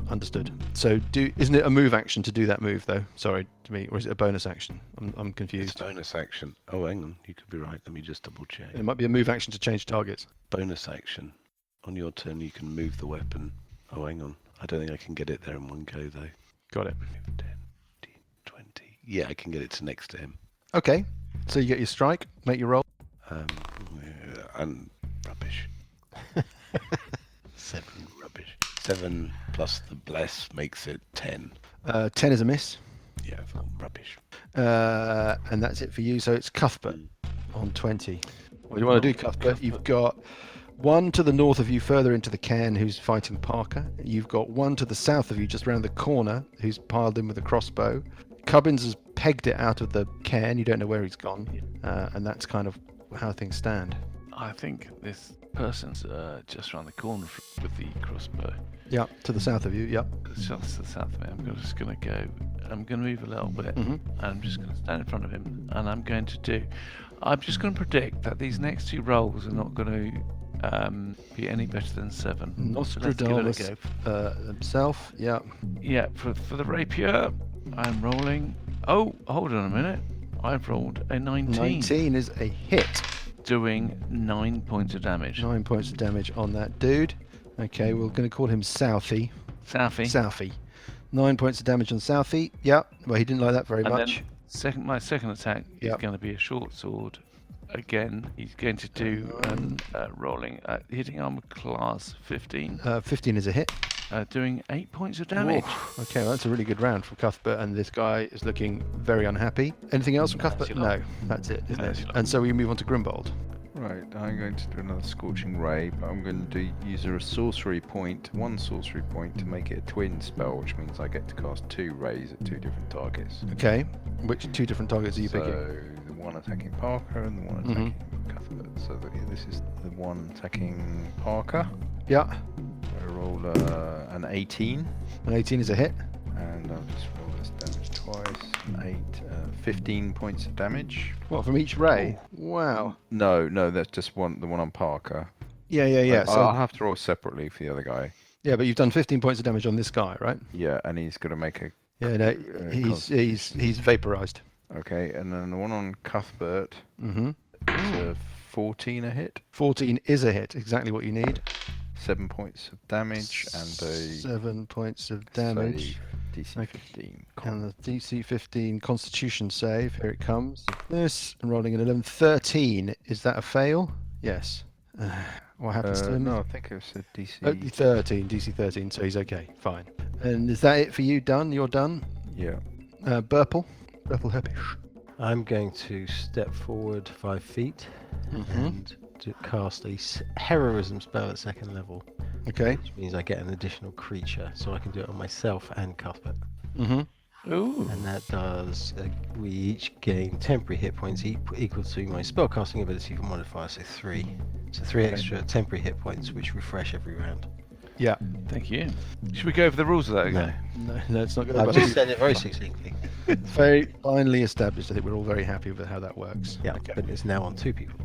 Speaker 1: Understood. So, isn't it a move action to do that move though? Sorry to me, or is it a bonus action? I'm
Speaker 6: It's
Speaker 1: confused.
Speaker 6: bonus action. Oh, hang on. You could be right. Let me just double check.
Speaker 1: It might be a move action to change targets.
Speaker 6: Bonus action. On your turn, you can move the weapon. Oh, hang on. I don't think I can get it there in one go, though.
Speaker 1: Got it.
Speaker 6: 10, 20. Yeah, I can get it to next to him.
Speaker 1: Okay. So you get your strike. Make your roll.
Speaker 6: And rubbish.
Speaker 4: 7.
Speaker 6: Rubbish. 7 plus the bless makes it 10.
Speaker 1: 10 is a miss.
Speaker 6: Yeah, I thought rubbish.
Speaker 1: And that's it for you. So it's Cuthbert on 20. What do you want to do, Cuthbert? You've got one to the north of you, further into the cairn, who's fighting Parker. You've got one to the south of you, just round the corner, who's piled in with a crossbow. Cubbins has pegged it out of the cairn. You don't know where he's gone. And that's kind of how things stand.
Speaker 2: I think this person's just around the corner with the crossbow.
Speaker 1: Yeah, to the south of you. Yeah.
Speaker 2: It's just to the south of me. I'm just going to go. I'm going to move a little bit. And I'm just going to stand in front of him. And I'm just going to predict that these next 2 rolls are not going to be any better than 7.
Speaker 1: Nostradamus
Speaker 2: So let's give it a go.
Speaker 1: himself. Yeah.
Speaker 2: Yeah, for the rapier, I'm rolling. Oh, hold on a minute. I've rolled a 19.
Speaker 1: 19 is a hit.
Speaker 2: Doing 9 points of damage.
Speaker 1: 9 points of damage on that dude. Okay, we're going to call him Southie. Southie. 9 points of damage on Southie. Yeah. Well, he didn't like that very
Speaker 2: And
Speaker 1: much.
Speaker 2: then my second attack is
Speaker 1: Yep.
Speaker 2: going to be a short sword. Again, he's going to do rolling, hitting armor class 15,
Speaker 1: 15 is a hit.
Speaker 2: doing 8 points of damage.
Speaker 1: Whoa. Okay, well, that's a really good round from Cuthbert, and this guy is looking very unhappy. Anything else from Cuthbert?
Speaker 2: That's
Speaker 1: No, that's it, isn't
Speaker 2: That's
Speaker 1: it?
Speaker 2: it.
Speaker 1: And so we move on to Grimbold.
Speaker 5: Right, I'm going to do another Scorching Ray, but I'm going to use a sorcery point, 1 sorcery point, to make it a twin spell, which means I get to cast 2 rays at 2 different targets.
Speaker 1: Okay, which 2 different targets are you picking?
Speaker 5: So, the one attacking Parker and the one attacking Cuthbert. So this is the one attacking Parker.
Speaker 1: Yeah,
Speaker 5: I roll an 18,
Speaker 1: an 18 is a hit.
Speaker 5: and I'll just roll this damage twice. 15 points of damage.
Speaker 1: What, from each ray? Wow.
Speaker 5: No, that's just the one on Parker.
Speaker 1: Yeah. So
Speaker 5: I'll have to roll separately for the other guy.
Speaker 1: yeah, but you've done 15 points of damage on this guy, right?
Speaker 5: Yeah, and he's going to make a...
Speaker 1: Yeah, no, he's vaporized.
Speaker 5: Okay, and then the one on Cuthbert,
Speaker 1: Mm-hmm.
Speaker 5: it's a 14 a hit.
Speaker 1: 14 is a hit, exactly what you need.
Speaker 5: 7 points of damage and a
Speaker 1: 7 points of damage.
Speaker 5: DC 15.
Speaker 1: And the DC 15 Constitution save. Here it comes. This and rolling an 11. 13. Is that a fail? Yes. What happens to him?
Speaker 5: No, I think it was a DC.
Speaker 1: Oh, 13. DC 13. So he's okay. Fine. And is that it for you? Done? You're done?
Speaker 5: Yeah.
Speaker 1: Burple Heppish.
Speaker 4: I'm going to step forward 5 feet and to cast a heroism spell at 2nd level.
Speaker 1: Okay.
Speaker 4: Which means I get an additional creature, so I can do it on myself and Cuthbert.
Speaker 1: Mm-hmm.
Speaker 2: Ooh.
Speaker 4: And that does, we each gain temporary hit points equal to my spellcasting ability for modifier, so 3. So 3 extra temporary hit points, which refresh every round.
Speaker 1: Yeah.
Speaker 2: Thank you. Should we go over the rules of that again?
Speaker 1: No, it's not going
Speaker 4: I've
Speaker 1: to
Speaker 4: just said it very succinctly.
Speaker 1: very finally established. I think we're all very happy with how that works.
Speaker 4: Yeah, but it's now on 2 people.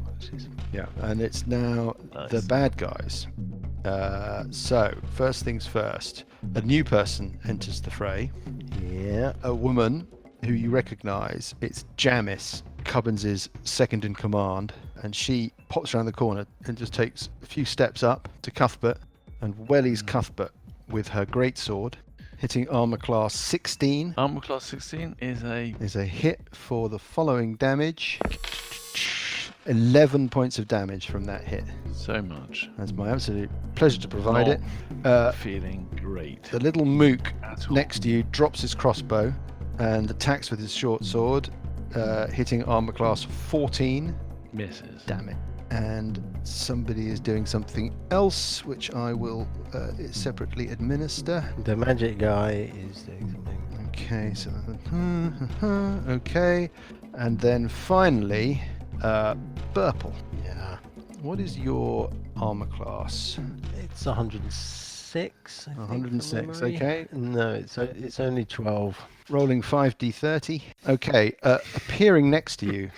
Speaker 1: Yeah, and it's now the bad guys. So, first things first, a new person enters the fray.
Speaker 4: Yeah.
Speaker 1: A woman who you recognise. It's Jamis, Cubbins' second in command, and she pops around the corner and just takes a few steps up to Cuthbert and wellies Cuthbert with her greatsword, hitting armor class 16.
Speaker 2: Armor class 16 is
Speaker 1: a hit for the following damage. 11 points of damage from that hit.
Speaker 2: so much.
Speaker 1: That's my absolute pleasure to provide it.
Speaker 2: Feeling great.
Speaker 1: The little mook next to you drops his crossbow and attacks with his short sword, hitting armor class 14.
Speaker 2: Misses.
Speaker 1: Damn it. And somebody is doing something else, which I will separately administer.
Speaker 4: The magic guy is doing something.
Speaker 1: Okay, so okay, and then finally, Burple.
Speaker 4: Yeah.
Speaker 1: What is your armor class?
Speaker 4: It's 106. I think, from
Speaker 1: 106.
Speaker 4: memory.
Speaker 1: Okay.
Speaker 4: No, it's only 12.
Speaker 1: Rolling 5d30. Okay. Appearing next to you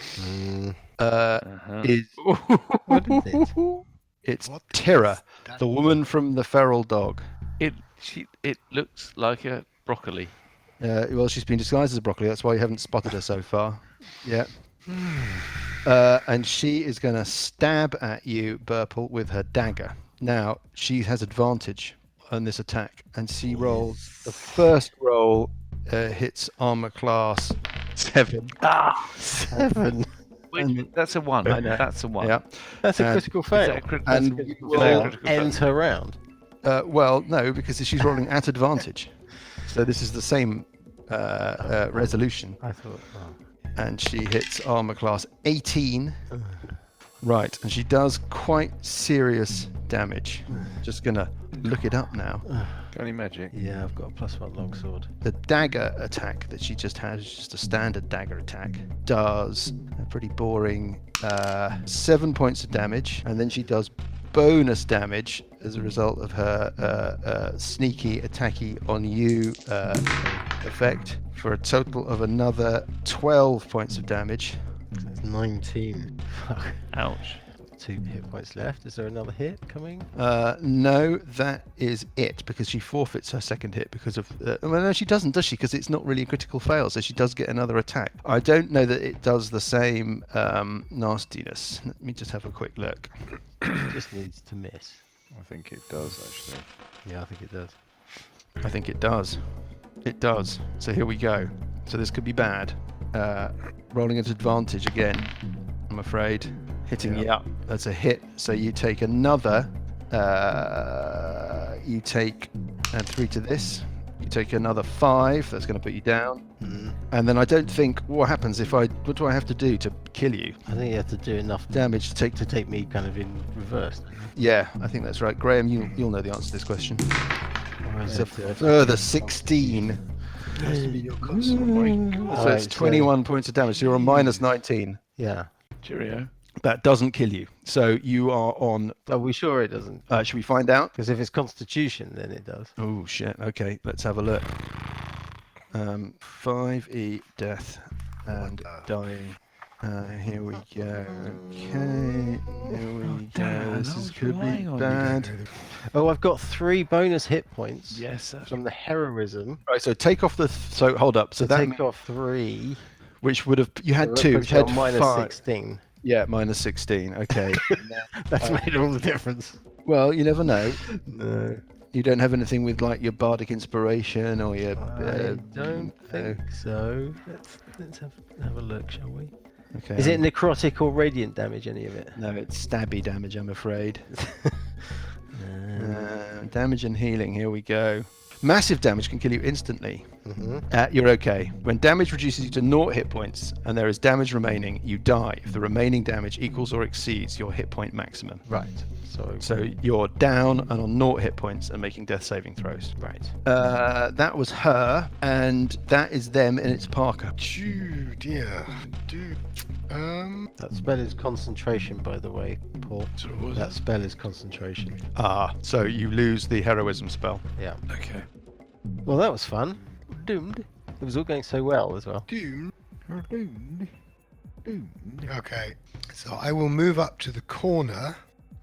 Speaker 1: is
Speaker 4: What is it?
Speaker 1: it's
Speaker 3: What
Speaker 1: Tira,
Speaker 3: is that?
Speaker 1: the woman from the feral dog.
Speaker 2: It looks like a broccoli.
Speaker 1: Well, she's been disguised as a broccoli. That's why you haven't spotted her so far. Yeah. And she is going to stab at you, Burple, with her dagger. Now, she has advantage on this attack, and she rolls. The first roll hits armor class 7.
Speaker 4: 7.
Speaker 1: And-
Speaker 2: That's a 1.
Speaker 1: I know.
Speaker 2: That's a 1.
Speaker 1: Yeah.
Speaker 4: That's a
Speaker 1: And-
Speaker 4: critical
Speaker 2: Is that
Speaker 4: fail.
Speaker 2: a crit-
Speaker 1: And
Speaker 2: that's a critical
Speaker 1: we'll
Speaker 2: fail,
Speaker 4: Will
Speaker 2: critical fail.
Speaker 4: end her round.
Speaker 1: Well, no, because she's rolling at advantage. So this is the same resolution.
Speaker 4: I thought. Oh.
Speaker 5: and she hits armor class 18. Right, and she does quite serious damage. Just gonna look it up now.
Speaker 2: Got any magic?
Speaker 4: Yeah, I've got a +1 longsword.
Speaker 5: The dagger attack that she just had is just a standard dagger attack. Does a pretty boring 7 points of damage, and then she does bonus damage as a result of her sneaky attacky on you effect for a total of another 12 points of damage.
Speaker 4: That's 19. Fuck.
Speaker 2: Ouch.
Speaker 4: 2 hit points left. Is there another hit coming?
Speaker 5: No, that is it, because she forfeits her second hit because of... well, no, she doesn't, does she? Because it's not really a critical fail, so she does get another attack. I don't know that it does the same nastiness. Let me just have a quick look.
Speaker 4: It just needs to miss.
Speaker 2: I think it does, actually.
Speaker 4: Yeah, I think it does.
Speaker 5: I think it does. It does. So here we go. So this could be bad. Rolling at advantage again, I'm afraid. Hitting you up. That's a hit. So you take another. You take add 3 to this. You take another 5. That's going to put you down. And then I don't think what happens if I. What do I have to do to kill you?
Speaker 4: I think you have to do enough
Speaker 5: Damage to
Speaker 4: take me kind of in reverse.
Speaker 5: Yeah, I think that's right. Graham, you'll know the answer to this question.
Speaker 4: Or is
Speaker 5: It's a
Speaker 4: it,
Speaker 5: further 16.
Speaker 3: Has to be your
Speaker 5: So
Speaker 4: Alright,
Speaker 5: it's 21 points of damage. So you're on minus 19.
Speaker 4: Yeah.
Speaker 2: Cheerio.
Speaker 5: That doesn't kill you. So you are on.
Speaker 4: Are we sure it doesn't?
Speaker 5: Should we find out?
Speaker 4: Because if it's Constitution, then it does.
Speaker 5: Oh shit. Okay, let's have a look. 5e death and dying.
Speaker 1: Here we go. Okay. Here we go.
Speaker 2: Dan,
Speaker 1: This
Speaker 2: I
Speaker 1: is
Speaker 2: was
Speaker 1: could be
Speaker 2: relying on you.
Speaker 1: bad.
Speaker 4: Oh, I've got 3 bonus hit points
Speaker 2: Yes, sir.
Speaker 4: from the heroism.
Speaker 1: Right. So take off the. So hold up. So
Speaker 4: So
Speaker 1: that
Speaker 4: take off 3.
Speaker 1: which would have you had
Speaker 4: So that
Speaker 1: 2.
Speaker 4: puts
Speaker 1: You
Speaker 4: you
Speaker 1: had
Speaker 4: on minus
Speaker 1: 5.
Speaker 4: 16.
Speaker 1: Yeah, minus 16. Okay.
Speaker 4: That's made all the difference.
Speaker 1: Well, you never know.
Speaker 4: No,
Speaker 1: You don't have anything with like your bardic inspiration or your.
Speaker 4: I don't think so. Let's have a look, shall we?
Speaker 1: Okay.
Speaker 4: Is it necrotic or radiant damage? Any of it?
Speaker 1: No, it's stabby damage, I'm afraid.
Speaker 4: Um,
Speaker 1: Damage and healing. Here we go. Massive damage can kill you instantly.
Speaker 4: mhm.
Speaker 1: You're okay. When damage reduces you to 0 hit points and there is damage remaining, you die if the remaining damage equals or exceeds your hit point maximum.
Speaker 4: Right.
Speaker 1: So you're down and on 0 hit points and making death saving throws.
Speaker 4: Right.
Speaker 1: That was her, and that is them, and it's Parker.
Speaker 3: Phew, dear. Dude.
Speaker 4: That spell is concentration, by the way, Paul.
Speaker 2: So what was
Speaker 4: That spell is concentration.
Speaker 1: So you lose the heroism spell.
Speaker 4: Yeah.
Speaker 2: Okay.
Speaker 4: Well, that was fun. Doomed. It was all going so well as well.
Speaker 3: Doom. Okay. So I will move up to the corner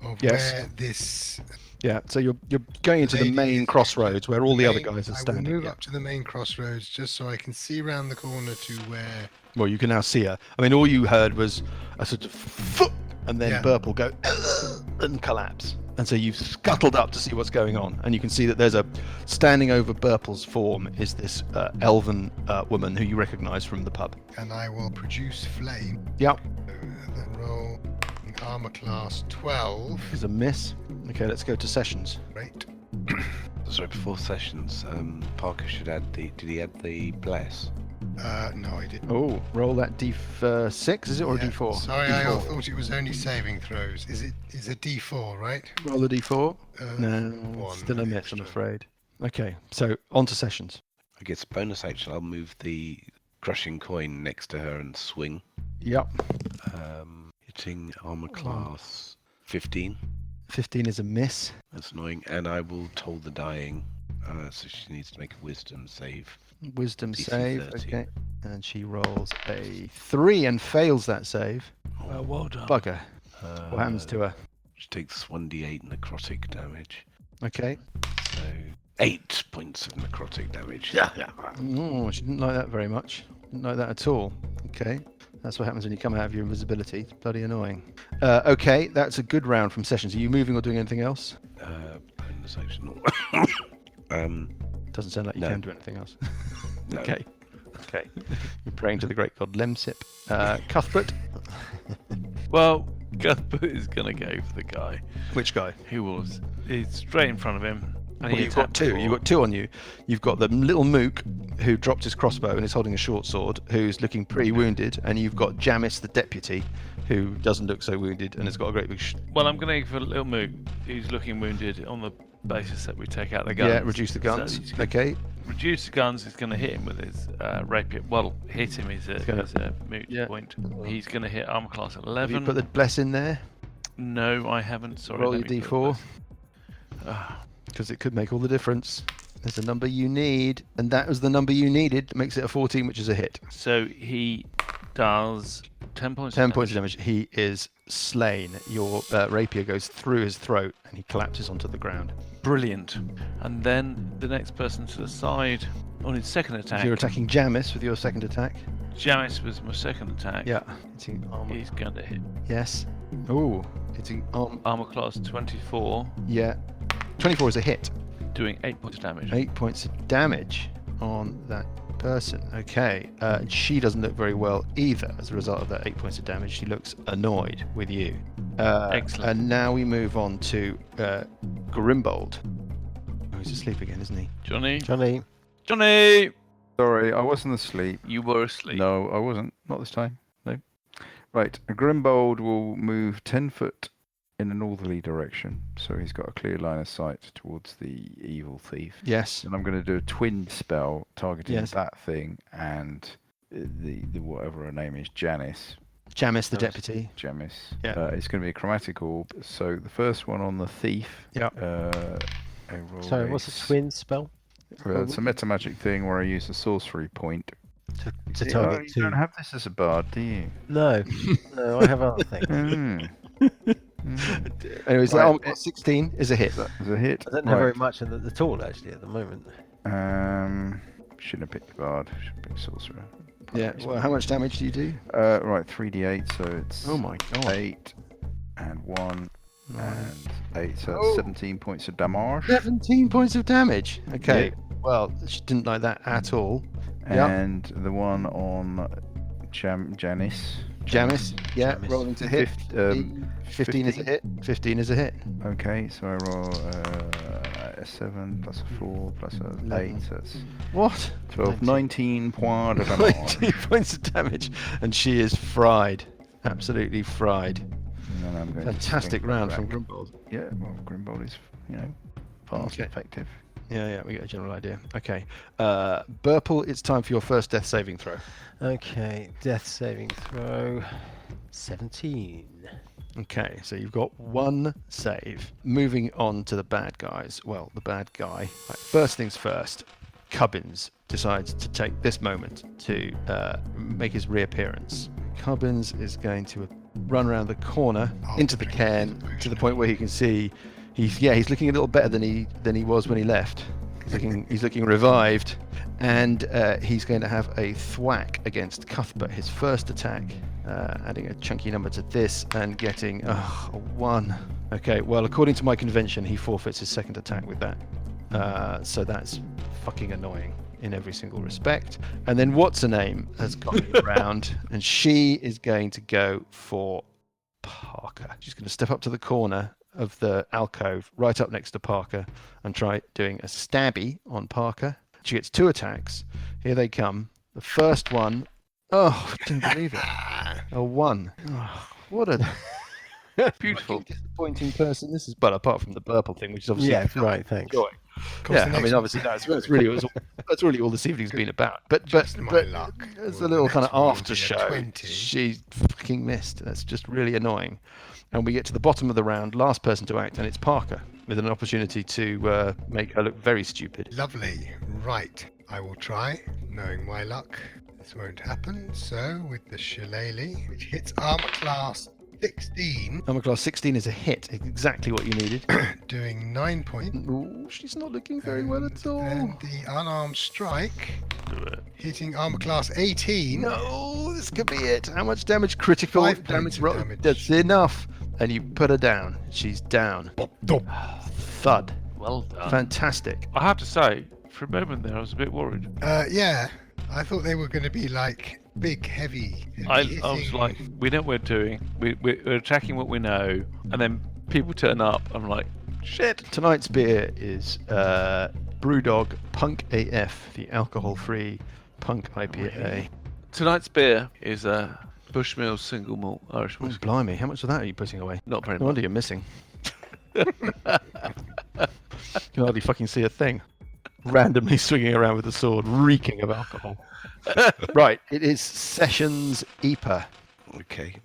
Speaker 3: of
Speaker 1: Yes.
Speaker 3: where this.
Speaker 1: Yeah, so you're going into the
Speaker 3: Lady
Speaker 1: main
Speaker 3: is-
Speaker 1: crossroads where all the other
Speaker 3: main-
Speaker 1: guys are
Speaker 3: I will
Speaker 1: standing.
Speaker 3: move
Speaker 1: yeah.
Speaker 3: up to the main crossroads just so I can see around the corner to where.
Speaker 1: Well, you can now see her. I mean, all you heard was a sort of foot, and then
Speaker 3: Yeah.
Speaker 1: Burple go and collapse. And so you've scuttled up to see what's going on, and you can see that there's a standing over Burple's form is this elven woman who you recognise from the pub.
Speaker 3: And I will produce flame.
Speaker 1: Yep,
Speaker 3: Then roll armor class 12.
Speaker 1: is a miss. Okay, let's go to sessions.
Speaker 3: Great.
Speaker 6: Sorry, before sessions, Parker should add the. Did he add the bless?
Speaker 3: No, I didn't.
Speaker 1: Oh, roll that D6, is it, or a
Speaker 3: Yeah,
Speaker 1: D4?
Speaker 3: Sorry, I
Speaker 1: D4.
Speaker 3: thought it was only saving throws. Is a D4, right?
Speaker 1: Roll the D4. No,
Speaker 3: one
Speaker 1: still a
Speaker 3: with
Speaker 1: miss,
Speaker 3: extra.
Speaker 1: I'm afraid. Okay, so on to sessions.
Speaker 6: I guess bonus action. I'll move the crushing coin next to her and swing.
Speaker 1: Yep,
Speaker 6: Hitting armor class 15.
Speaker 1: 15 is a miss.
Speaker 6: That's annoying. And I will toll the dying. So she needs to make a wisdom save.
Speaker 1: Wisdom
Speaker 6: DC
Speaker 1: save,
Speaker 6: 30.
Speaker 1: okay. And she rolls a 3 and fails that save.
Speaker 2: Well done.
Speaker 1: Bugger. What happens to her?
Speaker 6: She takes 1d8 necrotic damage.
Speaker 1: Okay.
Speaker 6: So 8 points of necrotic damage.
Speaker 1: Oh, she didn't like that very much. Didn't like that at all. Okay. That's what happens when you come out of your invisibility. It's bloody annoying. Okay, that's a good round from sessions. Are you moving or doing anything else?
Speaker 6: Bonus action.
Speaker 1: Doesn't sound like you
Speaker 6: No.
Speaker 1: can do anything else.
Speaker 6: No.
Speaker 1: Okay. Okay. You're praying to the great god Lemsip. Cuthbert.
Speaker 2: Well, Cuthbert is going to go for the guy
Speaker 1: Which guy?
Speaker 2: who was. He's straight in front of him. And
Speaker 1: Well,
Speaker 2: he
Speaker 1: you've got
Speaker 2: attacked
Speaker 1: two.
Speaker 2: before.
Speaker 1: You've got two on you. You've got the little mook who dropped his crossbow and is holding a short sword, who's looking pretty wounded, and you've got Jamis the deputy, who doesn't look so wounded and has got a great big.
Speaker 2: Well, I'm going to go for Little Mook, who's looking wounded on the basis that we take out the guns.
Speaker 1: Yeah, reduce the
Speaker 2: So
Speaker 1: guns.
Speaker 2: he's gonna
Speaker 1: Okay.
Speaker 2: reduce the guns. He's going to hit him with his rapier. Well, hit him is a moot
Speaker 1: Yeah.
Speaker 2: point. He's going to hit armor class
Speaker 1: Have you
Speaker 2: 11.
Speaker 1: put the bless in there?
Speaker 2: No, I haven't. Sorry.
Speaker 1: Roll
Speaker 2: let
Speaker 1: your
Speaker 2: me put
Speaker 1: D4, because it could make all the difference. There's a number you need, and that was the number you needed. Makes it a 14, which is a hit.
Speaker 2: So he does 10 points.
Speaker 1: 10 points of damage. He is slain. Your rapier goes through his throat, and he collapses onto the ground.
Speaker 2: Brilliant. And then the next person to the side on his second
Speaker 1: If
Speaker 2: attack.
Speaker 1: you're attacking Jamis with your second attack.
Speaker 2: Jamis was my second attack.
Speaker 1: Yeah. Hitting armor.
Speaker 2: He's going to hit
Speaker 1: Yes. Ooh. Hitting
Speaker 2: armor class 24,
Speaker 1: Yeah. 24 is a hit.
Speaker 2: doing 8 points of damage.
Speaker 1: 8 points of damage on that person. Okay. She doesn't look very well either as a result of that 8 points of damage. She looks annoyed with you.
Speaker 2: Excellent.
Speaker 1: And now we move on to Grimbold. Oh, he's asleep again, isn't he?
Speaker 2: Johnny.
Speaker 4: Johnny.
Speaker 5: Sorry, I wasn't asleep.
Speaker 2: You were asleep.
Speaker 5: No, I wasn't. Not this time. No. Right, a Grimbold will move 10 foot in a northerly direction, so he's got a clear line of sight towards the evil thief.
Speaker 1: Yes.
Speaker 5: And I'm going to do a twin spell targeting
Speaker 1: Yes.
Speaker 5: that thing and the whatever her name is, Janice.
Speaker 1: Jamis the deputy.
Speaker 5: Jamis.
Speaker 1: Yeah.
Speaker 5: It's going to be a chromatic orb. So the first one on the thief.
Speaker 1: Yeah.
Speaker 5: I roll
Speaker 4: Sorry, what's a twin spell?
Speaker 5: It's a meta magic thing where I use a sorcery point
Speaker 4: to
Speaker 5: You
Speaker 4: target two.
Speaker 5: don't have this as a bard, do you?
Speaker 4: No, no, I have other things.
Speaker 1: Anyways,
Speaker 5: Right,
Speaker 1: armor class 16 is a hit.
Speaker 5: As a hit.
Speaker 4: I don't have very much at all actually at the moment.
Speaker 5: Shouldn't have picked the bard. Should have picked sorcerer.
Speaker 1: Yeah. Well, how much damage do you do?
Speaker 5: Right, 3d8, so it's
Speaker 1: Oh my god.
Speaker 5: 8 and 1 and 8, so
Speaker 1: Oh.
Speaker 5: that's 17 points of damage.
Speaker 1: 17 points of damage. Okay.
Speaker 5: Yeah.
Speaker 1: Well, she didn't like that at all.
Speaker 5: And the one on Janice.
Speaker 1: Jamis, yeah,
Speaker 4: Jamis.
Speaker 1: rolling to hit. 15 is a hit. 15 is a hit.
Speaker 5: Okay, so I roll a 7 plus a 4 plus a 8,
Speaker 1: 11.
Speaker 5: so that's
Speaker 1: What?
Speaker 5: 12, 19 points of damage.
Speaker 1: 19 points of damage, and she is fried. Absolutely fried.
Speaker 5: And then I'm going
Speaker 1: Fantastic
Speaker 5: to
Speaker 1: round from Grimbold.
Speaker 5: Yeah, well, Grimbold is, fast,
Speaker 1: Okay.
Speaker 5: effective.
Speaker 1: Yeah, we get a general idea. Okay. Burple, it's time for your first death saving throw.
Speaker 4: Okay, death saving throw. 17.
Speaker 1: Okay, so you've got one save. Moving on to the bad guys. Well, the bad guy. Right, first things first, Cubbins decides to take this moment to make his reappearance. Cubbins is going to run around the corner into the cairn to the point where he can see he's looking a little better than he was when he left. He's looking revived, and he's going to have a thwack against Cuthbert, his first attack, adding a chunky number to this and getting a 1. Okay, well, according to my convention, he forfeits his second attack with that, so that's fucking annoying in every single respect. And then what's her name has got me around, and she is going to go for Parker. She's going to step up to the corner of the alcove right up next to Parker and try doing a stabby on Parker. She gets 2 attacks. Here they come. The first one, I didn't believe it. A 1. Oh, what a
Speaker 2: Beautiful.
Speaker 1: disappointing person this is. But apart from the Burple thing, which is obviously
Speaker 4: right, thanks.
Speaker 1: joy.
Speaker 3: Course, the
Speaker 1: Yeah, I
Speaker 3: next
Speaker 1: mean, obviously that's really all this evening's been about. But
Speaker 3: Just my luck.
Speaker 1: there's a
Speaker 3: Well,
Speaker 1: little
Speaker 3: the
Speaker 1: kind of
Speaker 3: next one will
Speaker 1: after
Speaker 3: be a
Speaker 1: show.
Speaker 3: 20.
Speaker 1: She fucking missed. That's just really annoying. And we get to the bottom of the round, last person to act, and it's Parker with an opportunity to make her look very stupid.
Speaker 3: Lovely. Right. I will try, knowing my luck. This won't happen. So, with the shillelagh, which hits armor class 16,
Speaker 1: Armor class 16 is a hit, exactly what you needed.
Speaker 3: doing 9 points.
Speaker 1: Ooh, she's not looking very well at all.
Speaker 3: And the unarmed strike, hitting armor class 18.
Speaker 1: No, this could be it. How much damage? Critical
Speaker 3: 5 points
Speaker 1: damage.
Speaker 3: of damage.
Speaker 1: That's enough. And you put her down. She's down. Thud.
Speaker 2: Well done.
Speaker 1: Fantastic.
Speaker 2: I have to say, for a moment there, I was a bit worried.
Speaker 3: Yeah. I thought they were going to be like big, heavy.
Speaker 2: I was
Speaker 3: hitting-
Speaker 2: like, we know what we're doing. We're attacking what we know, and then people turn up. I'm like, shit.
Speaker 1: Tonight's beer is Brewdog Punk AF, the alcohol-free punk IPA.
Speaker 2: Tonight's beer is a Bushmill single malt Irish
Speaker 1: Oh,
Speaker 2: whiskey.
Speaker 1: blimey, how much of that are you putting away?
Speaker 2: Not very
Speaker 1: No
Speaker 2: much.
Speaker 1: wonder you're missing. You can hardly fucking see a thing. Randomly swinging around with a sword, reeking of alcohol. Right, it is Sessions EPA.
Speaker 6: Okay.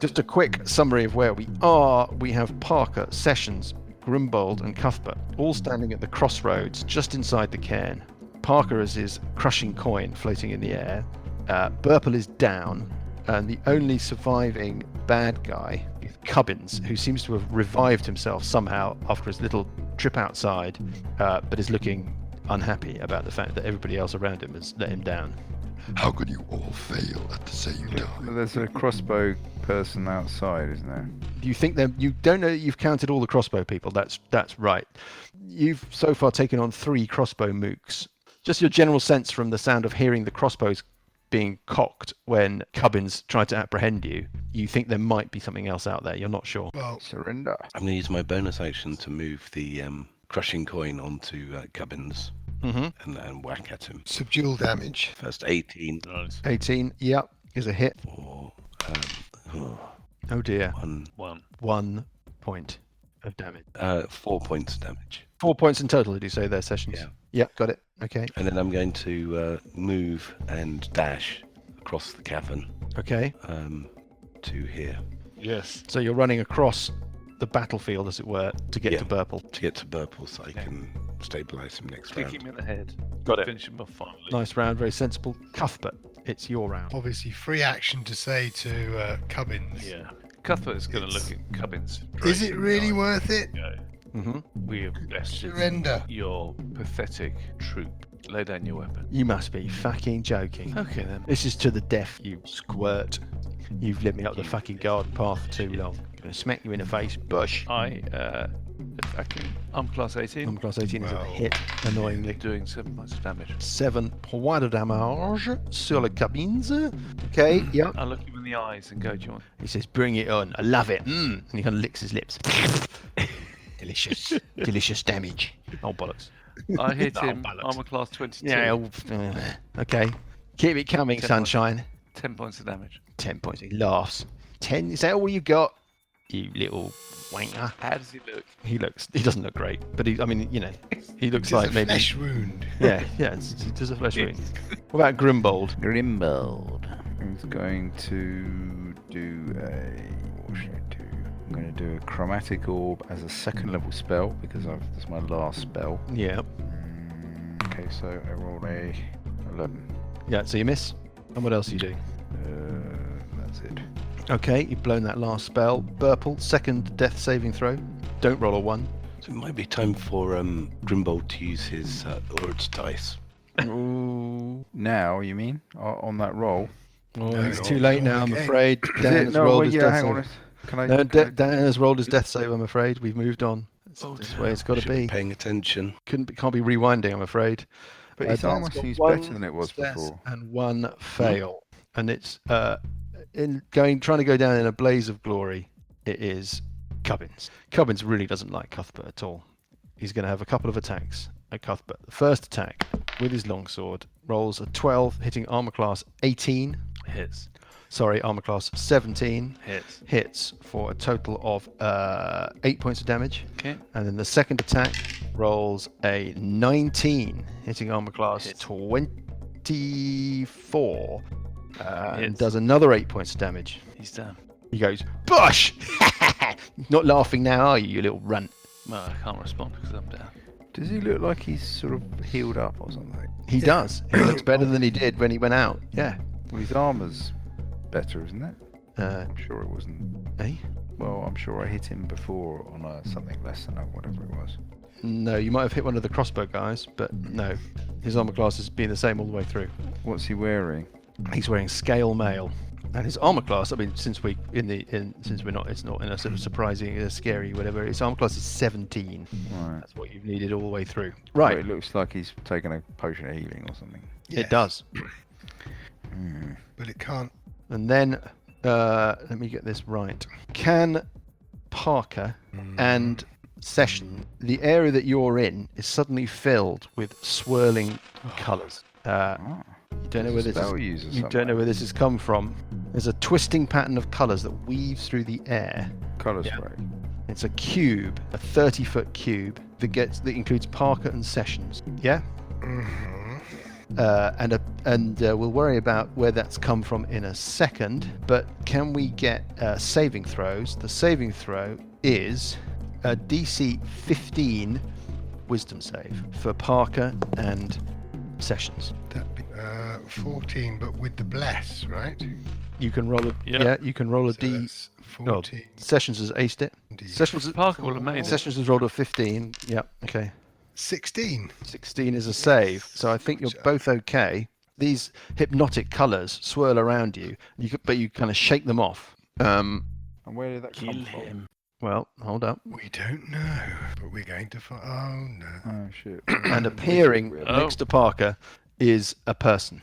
Speaker 1: Just a quick summary of where we are. We have Parker, Sessions, Grimbold, and Cuthbert all standing at the crossroads just inside the cairn. Parker has his crushing coin floating in the air. Burple is down, and the only surviving bad guy is Cubbins, who seems to have revived himself somehow after his little trip outside, but is looking unhappy about the fact that everybody else around him has let him down.
Speaker 7: How could you all fail at the same time?
Speaker 5: There's a crossbow person outside, isn't there?
Speaker 1: You think that you don't know that you've counted all the crossbow people. That's right. You've so far taken on 3 crossbow mooks. Just your general sense from the sound of hearing the crossbows being cocked when Cubbins tried to apprehend you. You think there might be something else out there. You're not sure.
Speaker 3: Well,
Speaker 5: Surrender.
Speaker 6: I'm going to use my bonus action to move the crushing coin onto Cubbins
Speaker 1: Mm-hmm.
Speaker 6: and whack at him.
Speaker 3: subdual damage.
Speaker 6: First 18
Speaker 1: 18. Yep, is a hit.
Speaker 6: for
Speaker 1: Oh dear.
Speaker 2: 1.
Speaker 1: 1 point of damage.
Speaker 6: 4 points of damage.
Speaker 1: 4 points in total, did you say there, Sessions?
Speaker 6: Yeah.
Speaker 1: Yep, got it. Okay.
Speaker 6: And then I'm going to move and dash across the cavern
Speaker 1: Okay.
Speaker 6: to here
Speaker 1: Yes. So you're running across the battlefield, as it were, to get
Speaker 6: Yeah.
Speaker 1: to Burple.
Speaker 6: to get to Burple so I can stabilise him next
Speaker 2: Kick
Speaker 6: round.
Speaker 2: him in the head.
Speaker 1: Got it.
Speaker 2: Finish him off finally.
Speaker 1: Nice round, very sensible. Cuthbert, it's your round.
Speaker 3: Obviously, free action to say to Cubbins.
Speaker 2: Yeah. Cuthbert's going to look at Cubbins.
Speaker 3: Is it really worth it?
Speaker 1: Mm-hmm.
Speaker 2: We have bested
Speaker 3: Surrender.
Speaker 2: your pathetic troop. Lay down your weapon.
Speaker 1: You must be fucking joking.
Speaker 2: Okay then.
Speaker 1: This is to the death, you squirt. You've led me up the fucking garden path for too long. I'm gonna smack you in the face, bush.
Speaker 2: Attacking. I'm class 18.
Speaker 1: I'm class 18 is a
Speaker 3: Well.
Speaker 1: hit, annoyingly.
Speaker 2: Doing 7 points of damage.
Speaker 1: 7 points de damage sur le cabines. Okay, yep.
Speaker 2: I look him in the eyes and go, do you want?
Speaker 1: He says, bring it on. I love it. And he kind of licks his lips. Delicious. Delicious damage. Oh, bollocks.
Speaker 2: I hit
Speaker 1: No,
Speaker 2: him.
Speaker 1: bollocks.
Speaker 2: I'm a class 22.
Speaker 1: Yeah, okay. Keep it coming,
Speaker 2: 10
Speaker 1: sunshine.
Speaker 2: 10 points of damage.
Speaker 1: 10 points. He laughs. 10? Is that all you got? You little wanker.
Speaker 2: How does he look?
Speaker 1: He doesn't look great, but he looks
Speaker 3: It's
Speaker 1: like
Speaker 3: a
Speaker 1: maybe.
Speaker 3: flesh wound.
Speaker 1: Yeah, it's just a flesh wound. What about Grimbold?
Speaker 5: Grimbold is going to do what should I do? I'm going to do a chromatic orb as a second level spell because that's my last spell.
Speaker 1: Yeah.
Speaker 5: Okay, so I rolled a 11.
Speaker 1: Yeah, so you miss. And what else are you doing?
Speaker 5: That's it.
Speaker 1: Okay, you've blown that last spell. Burple, second death saving throw. Don't roll a 1.
Speaker 6: So it might be time for Grimbold to use his Urge dice.
Speaker 1: Ooh.
Speaker 5: Now, you mean? On that roll?
Speaker 1: Oh,
Speaker 3: No,
Speaker 1: it's
Speaker 3: roll-
Speaker 1: too late
Speaker 3: roll
Speaker 1: now, I'm
Speaker 3: again.
Speaker 1: afraid. Dan has rolled his death
Speaker 5: hang
Speaker 1: save.
Speaker 5: on. Can I?
Speaker 1: No,
Speaker 5: can I-
Speaker 1: Dan has rolled his death save, I'm afraid. We've moved on. That's
Speaker 2: Oh,
Speaker 1: this
Speaker 2: dear.
Speaker 1: way it's got to
Speaker 6: Should
Speaker 1: be.
Speaker 6: paying attention.
Speaker 1: Can't be rewinding, I'm afraid.
Speaker 5: But his
Speaker 1: Dan's
Speaker 5: armor
Speaker 1: got
Speaker 5: seems
Speaker 1: one
Speaker 5: better than it was
Speaker 1: success
Speaker 5: before.
Speaker 1: and 1 fail. And it's trying to go down in a blaze of glory. It is Cubbins. Cubbins really doesn't like Cuthbert at all. He's going to have a couple of attacks at Cuthbert. The first attack with his longsword rolls a 12, hitting armor class 18.
Speaker 2: Hits.
Speaker 1: Sorry, armor class 17.
Speaker 2: Hits.
Speaker 1: Hits for a total of 8 points of damage.
Speaker 2: Okay.
Speaker 1: And then the second attack rolls a 19, hitting armor class
Speaker 2: Hit.
Speaker 1: 24. And
Speaker 2: Hits.
Speaker 1: does another 8 points of damage.
Speaker 2: He's down.
Speaker 1: He goes, Bush! Not laughing now, are you, you little runt?
Speaker 2: Well, I can't respond because I'm down.
Speaker 5: Does he look like he's sort of healed up or something?
Speaker 1: He does. He looks better than he did when he went out. Yeah.
Speaker 5: Well, his armor's better, isn't it?
Speaker 1: Uh,
Speaker 5: I'm sure it wasn't.
Speaker 1: eh?
Speaker 5: Well, I'm sure I hit him before on something less than whatever it was.
Speaker 1: No, you might have hit one of the crossbow guys, but no. His armor class has been the same all the way through.
Speaker 5: What's he wearing?
Speaker 1: He's wearing scale mail. And his armor class, I mean, since we're not, it's not in a sort of surprising, scary, whatever. His armor class is 17.
Speaker 5: Right.
Speaker 1: That's what you've needed all the way through.
Speaker 5: Well,
Speaker 1: Right.
Speaker 5: it looks like he's taken a potion of healing or something.
Speaker 1: It does.
Speaker 3: But it can't.
Speaker 1: And then, let me get this right. Can Parker and Session, the area that you're in is suddenly filled with swirling colours. You don't know where this is. You don't know where this has come from. There's a twisting pattern of colours that weaves through the air.
Speaker 5: Colour
Speaker 1: Yeah.
Speaker 5: spray.
Speaker 1: It's a cube, a 30-foot cube that includes Parker and Sessions. Yeah. We'll worry about where that's come from in a second. But can we get saving throws? The saving throw is a DC 15 Wisdom save for Parker and Sessions.
Speaker 3: That'd be 14, but with the bless, right?
Speaker 1: You can roll a
Speaker 2: Yeah.
Speaker 1: You can roll a
Speaker 3: So
Speaker 1: D.
Speaker 3: that's
Speaker 1: Oh,
Speaker 3: 14.
Speaker 1: Sessions has aced it. Sessions
Speaker 2: Parker will have made it.
Speaker 1: Sessions has rolled a 15. Yeah. Okay.
Speaker 3: 16.
Speaker 1: 16 is a save, so I think you're both okay. These hypnotic colours swirl around you, but you kind of shake them off.
Speaker 5: And where did that come
Speaker 2: Kill
Speaker 5: from?
Speaker 2: him.
Speaker 1: Well, hold up.
Speaker 3: We don't know, but we're going to find. Oh no.
Speaker 5: Oh shit.
Speaker 1: And appearing
Speaker 2: Oh.
Speaker 1: next to Parker is a person.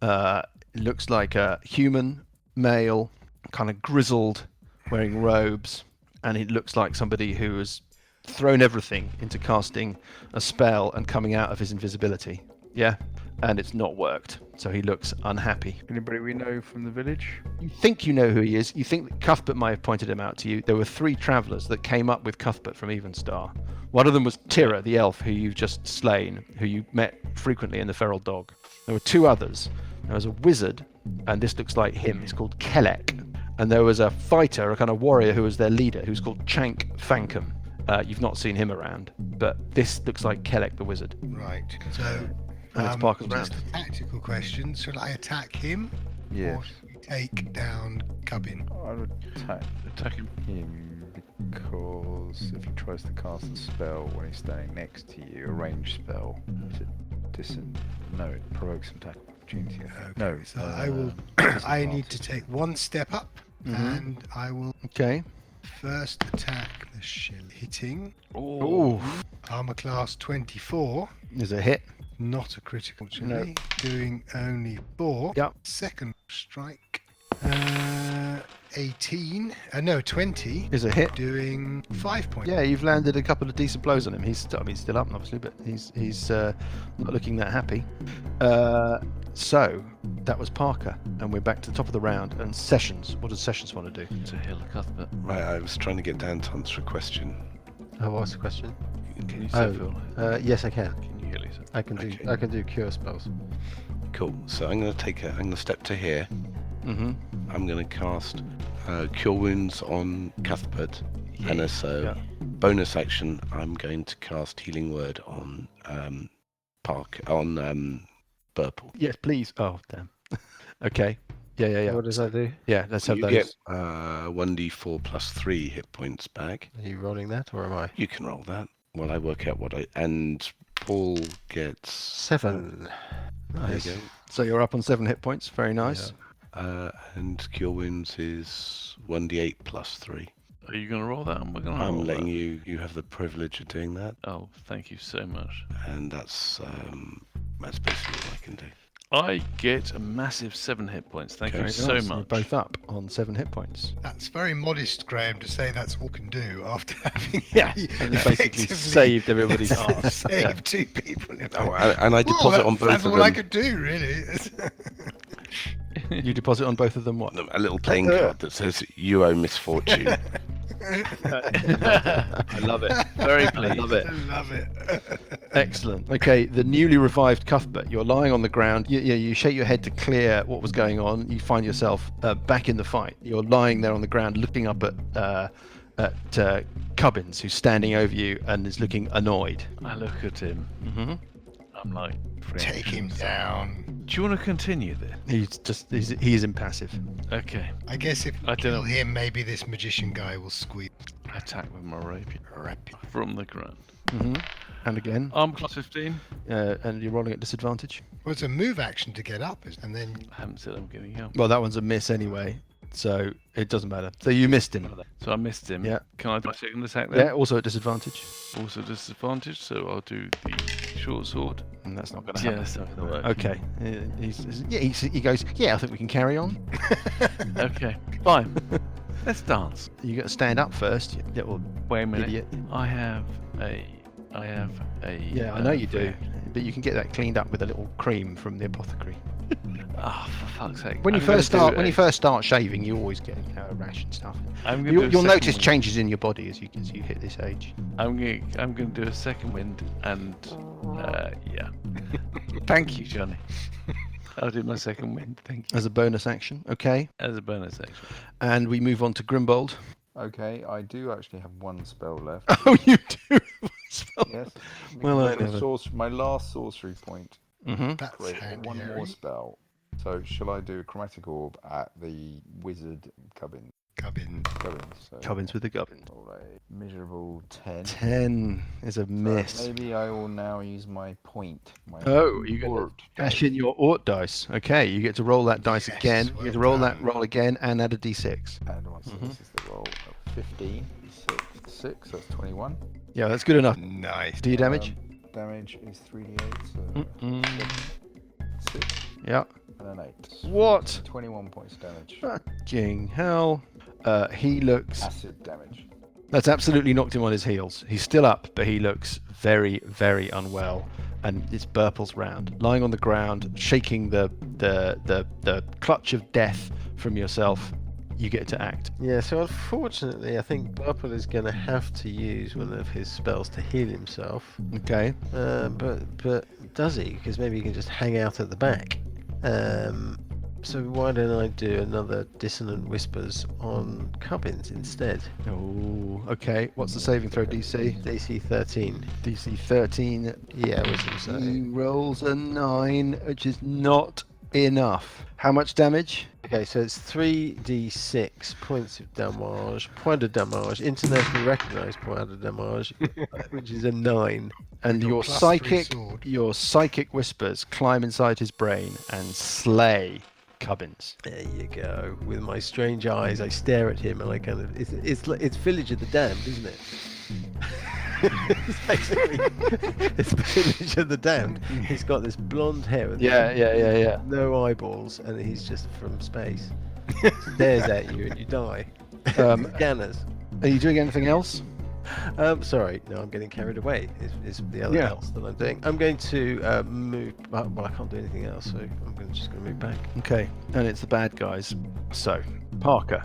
Speaker 1: It looks like a human, male, kind of grizzled, wearing robes, and it looks like somebody who has thrown everything into casting a spell and coming out of his invisibility. Yeah, and it's not worked, so he looks unhappy.
Speaker 5: Anybody we know from the village?
Speaker 1: You think you know who he is. You think that Cuthbert might have pointed him out to you. There were 3 travellers that came up with Cuthbert from Evenstar. One of them was Tira, the elf, who you've just slain, who you met frequently in the Feral Dog. There were 2 others. There was a wizard, and this looks like him. He's called Kelek. And there was a fighter, a kind of warrior, who was their leader, who's called Chank Fankum. You've not seen him around, but this looks like Kelek the wizard.
Speaker 3: Right. So,
Speaker 1: And it's Parker's
Speaker 3: just
Speaker 1: round.
Speaker 3: a tactical question. Should I attack him?
Speaker 5: Yes.
Speaker 3: Or should we take down Cubbin?
Speaker 5: I would
Speaker 2: Attack him.
Speaker 5: him because if he tries to cast a spell when he's standing next to you, a ranged spell, it provokes an attack opportunity.
Speaker 3: Okay,
Speaker 5: No,
Speaker 3: so I will.
Speaker 5: disadvantage.
Speaker 3: I need to take one step up, and I will
Speaker 1: Okay.
Speaker 3: first attack the shell hitting.
Speaker 1: Ooh.
Speaker 3: Armor class 24.
Speaker 1: Is a hit.
Speaker 3: Not a critical, actually. Doing only 4.
Speaker 1: Yep.
Speaker 3: Second strike. 18. No, 20.
Speaker 1: Is a hit.
Speaker 3: Doing 5 points.
Speaker 1: Yeah, you've landed a couple of decent blows on him. He's still up, obviously, but he's not looking that happy. So that was Parker, and we're back to the top of the round. And Sessions, what does Sessions want to do?
Speaker 2: To heal Cuthbert.
Speaker 6: Right, I was trying to get Dan to answer a question.
Speaker 4: Oh, what's the question?
Speaker 2: Can you say Phil?
Speaker 4: Yes, I can.
Speaker 2: Can you heal yourself?
Speaker 4: I can do.
Speaker 6: Okay.
Speaker 4: I can do cure spells.
Speaker 6: Cool. So I'm going to step to here.
Speaker 1: Mm-hmm.
Speaker 6: I'm going to cast Cure Wounds on Cuthbert, and as a bonus action, I'm going to cast Healing Word on Burple.
Speaker 1: Yes, please. Oh, damn. Okay. Yeah.
Speaker 4: What does that do?
Speaker 1: Yeah, let's have
Speaker 6: You
Speaker 1: those.
Speaker 6: get 1d4 plus 3 hit points back.
Speaker 4: Are you rolling that, or am I?
Speaker 6: You can roll that while I work out and Paul gets
Speaker 4: 7. Nice.
Speaker 6: There you
Speaker 1: So you're up on 7 hit points. Very nice.
Speaker 6: go. And Cure Wounds is 1d8 plus 3.
Speaker 2: Are you going to roll that? We're going to
Speaker 6: I'm
Speaker 2: roll
Speaker 6: letting
Speaker 2: that.
Speaker 6: you have the privilege of doing that,
Speaker 2: Oh, thank you so much.
Speaker 6: and that's basically all I can do.
Speaker 2: I get a massive 7 hit points. Thank
Speaker 1: Very
Speaker 2: you so
Speaker 1: nice. You're
Speaker 2: much.
Speaker 1: both up on 7 hit points.
Speaker 3: That's very modest, Graham, to say that's all can do after having
Speaker 1: Yeah, and you basically saved everybody's arse.
Speaker 3: saved 2 people. In
Speaker 6: Oh, and I
Speaker 3: Well,
Speaker 6: deposit on both
Speaker 3: that's
Speaker 6: of
Speaker 3: all I
Speaker 6: them
Speaker 3: could do, really.
Speaker 1: You deposit on both of them what?
Speaker 6: a little playing card that says "You owe misfortune."
Speaker 2: I love it. Very pleased.
Speaker 1: Love it.
Speaker 3: I love it.
Speaker 1: Excellent. Okay, the newly revived Cuthbert. You're lying on the ground. You shake your head to clear what was going on. You find yourself back in the fight. You're lying there on the ground, looking up at Cubbins, who's standing over you and is looking annoyed.
Speaker 2: I look at him.
Speaker 1: Mm-hmm.
Speaker 2: I'm like,
Speaker 3: Take him down.
Speaker 2: do you want to continue this?
Speaker 1: He's impassive.
Speaker 2: Okay.
Speaker 3: I guess if
Speaker 2: I
Speaker 3: we kill
Speaker 2: don't know.
Speaker 3: him, maybe this magician guy will squeeze.
Speaker 2: I attack with my rapier. From the ground.
Speaker 1: Mm-hmm. And again,
Speaker 2: Arm class 15.
Speaker 1: and you're rolling at disadvantage.
Speaker 3: Well, it's a move action to get up, and then
Speaker 2: I haven't said I'm getting up.
Speaker 1: Well, that one's a miss anyway, so it doesn't matter. So you missed him.
Speaker 2: So I missed him.
Speaker 1: Yeah.
Speaker 2: Can I do my second attack then?
Speaker 1: Yeah, also at disadvantage.
Speaker 2: Also disadvantage, so I'll do the short sword.
Speaker 1: And that's not going to
Speaker 2: Yeah,
Speaker 1: happen.
Speaker 2: that's not going to work.
Speaker 1: Okay. He goes, yeah, I think we can carry on.
Speaker 2: Okay, fine. Let's dance.
Speaker 1: You got to stand up first, you little
Speaker 2: Wait a minute.
Speaker 1: idiot.
Speaker 2: I have a.
Speaker 1: Yeah, I know you do. But you can get that cleaned up with a little cream from the apothecary.
Speaker 2: Oh, for fuck's sake!
Speaker 1: When you
Speaker 2: I'm gonna
Speaker 1: first
Speaker 2: do
Speaker 1: start, when
Speaker 2: a-
Speaker 1: you first start shaving, you always get a rash and stuff.
Speaker 2: I'm gonna do a
Speaker 1: You'll
Speaker 2: second
Speaker 1: notice
Speaker 2: wind.
Speaker 1: changes in your body as you hit this age.
Speaker 2: I'm gonna do a second wind, and yeah. Thank you, Johnny. I'll do my second wind. Thank you.
Speaker 1: As a bonus action, okay.
Speaker 2: As a bonus action.
Speaker 1: And we move on to Grimbold.
Speaker 5: Okay, I do actually have one spell left.
Speaker 1: Oh, you do.
Speaker 5: Yes.
Speaker 1: Well, I
Speaker 5: because
Speaker 1: never.
Speaker 5: my last sorcery point.
Speaker 1: Mm-hmm.
Speaker 3: that's
Speaker 5: Create
Speaker 3: handy.
Speaker 5: one
Speaker 3: Harry.
Speaker 5: more spell. So shall I do a chromatic orb at the wizard Cubbins?
Speaker 3: Cubbin.
Speaker 5: So
Speaker 1: Cubbins with the gubbins.
Speaker 5: roll a miserable 10.
Speaker 1: 10 is a
Speaker 5: So
Speaker 1: miss.
Speaker 5: maybe I will now use my point. My
Speaker 1: Oh, you get
Speaker 5: Ort
Speaker 1: cash in your Ort dice. Okay, you get to roll that dice
Speaker 3: Yes,
Speaker 1: again. You
Speaker 3: well
Speaker 1: get to roll
Speaker 3: done.
Speaker 1: roll again and add a d6.
Speaker 5: And once this is the roll of 15, 6, that's 21.
Speaker 1: Yeah, that's good enough.
Speaker 3: Nice.
Speaker 1: Do you damage?
Speaker 5: Damage is 3d8, so
Speaker 1: Mm-mm.
Speaker 5: 6
Speaker 1: Yeah.
Speaker 5: and an 8.
Speaker 1: What?
Speaker 5: 21 points damage.
Speaker 1: Fucking hell. He looks...
Speaker 5: Acid damage.
Speaker 1: That's absolutely knocked him on his heels. He's still up, but he looks very, very unwell. And it's Burple's round. Lying on the ground, shaking the clutch of death from yourself, you get to act.
Speaker 4: Yeah, so unfortunately, I think Burple is going to have to use one of his spells to heal himself.
Speaker 1: Okay.
Speaker 4: But does he? Because maybe he can just hang out at the back. So why don't I do another dissonant whispers on Cubbins instead?
Speaker 1: Oh, okay. What's the saving throw DC?
Speaker 4: DC 13.
Speaker 1: DC 13.
Speaker 4: Yeah, wisdom
Speaker 1: He
Speaker 4: save.
Speaker 1: rolls a 9, which is not enough. How much damage?
Speaker 4: Okay, so it's 3d6 points of damage, point de damage, internationally recognised point de damage, which is a 9.
Speaker 1: And
Speaker 3: Your
Speaker 1: your
Speaker 3: plus
Speaker 1: psychic,
Speaker 3: 3 sword.
Speaker 1: your psychic whispers climb inside his brain and slay Cubbins.
Speaker 4: There you go. With my strange eyes, I stare at him, and I kind of it's Village of the Damned, isn't it? It's basically it's Village of the Damned. He's got this blonde hair and
Speaker 1: Yeah.
Speaker 4: no eyeballs, and he's just from space. Stares at you and you die. Scanners.
Speaker 1: Are you doing anything else?
Speaker 4: Sorry, no, I'm getting carried away. Is the other
Speaker 1: Yeah.
Speaker 4: else that I'm doing? I'm going to move. Well, I can't do anything else, so just going to move back.
Speaker 1: Okay, and it's the bad guys. So, Parker,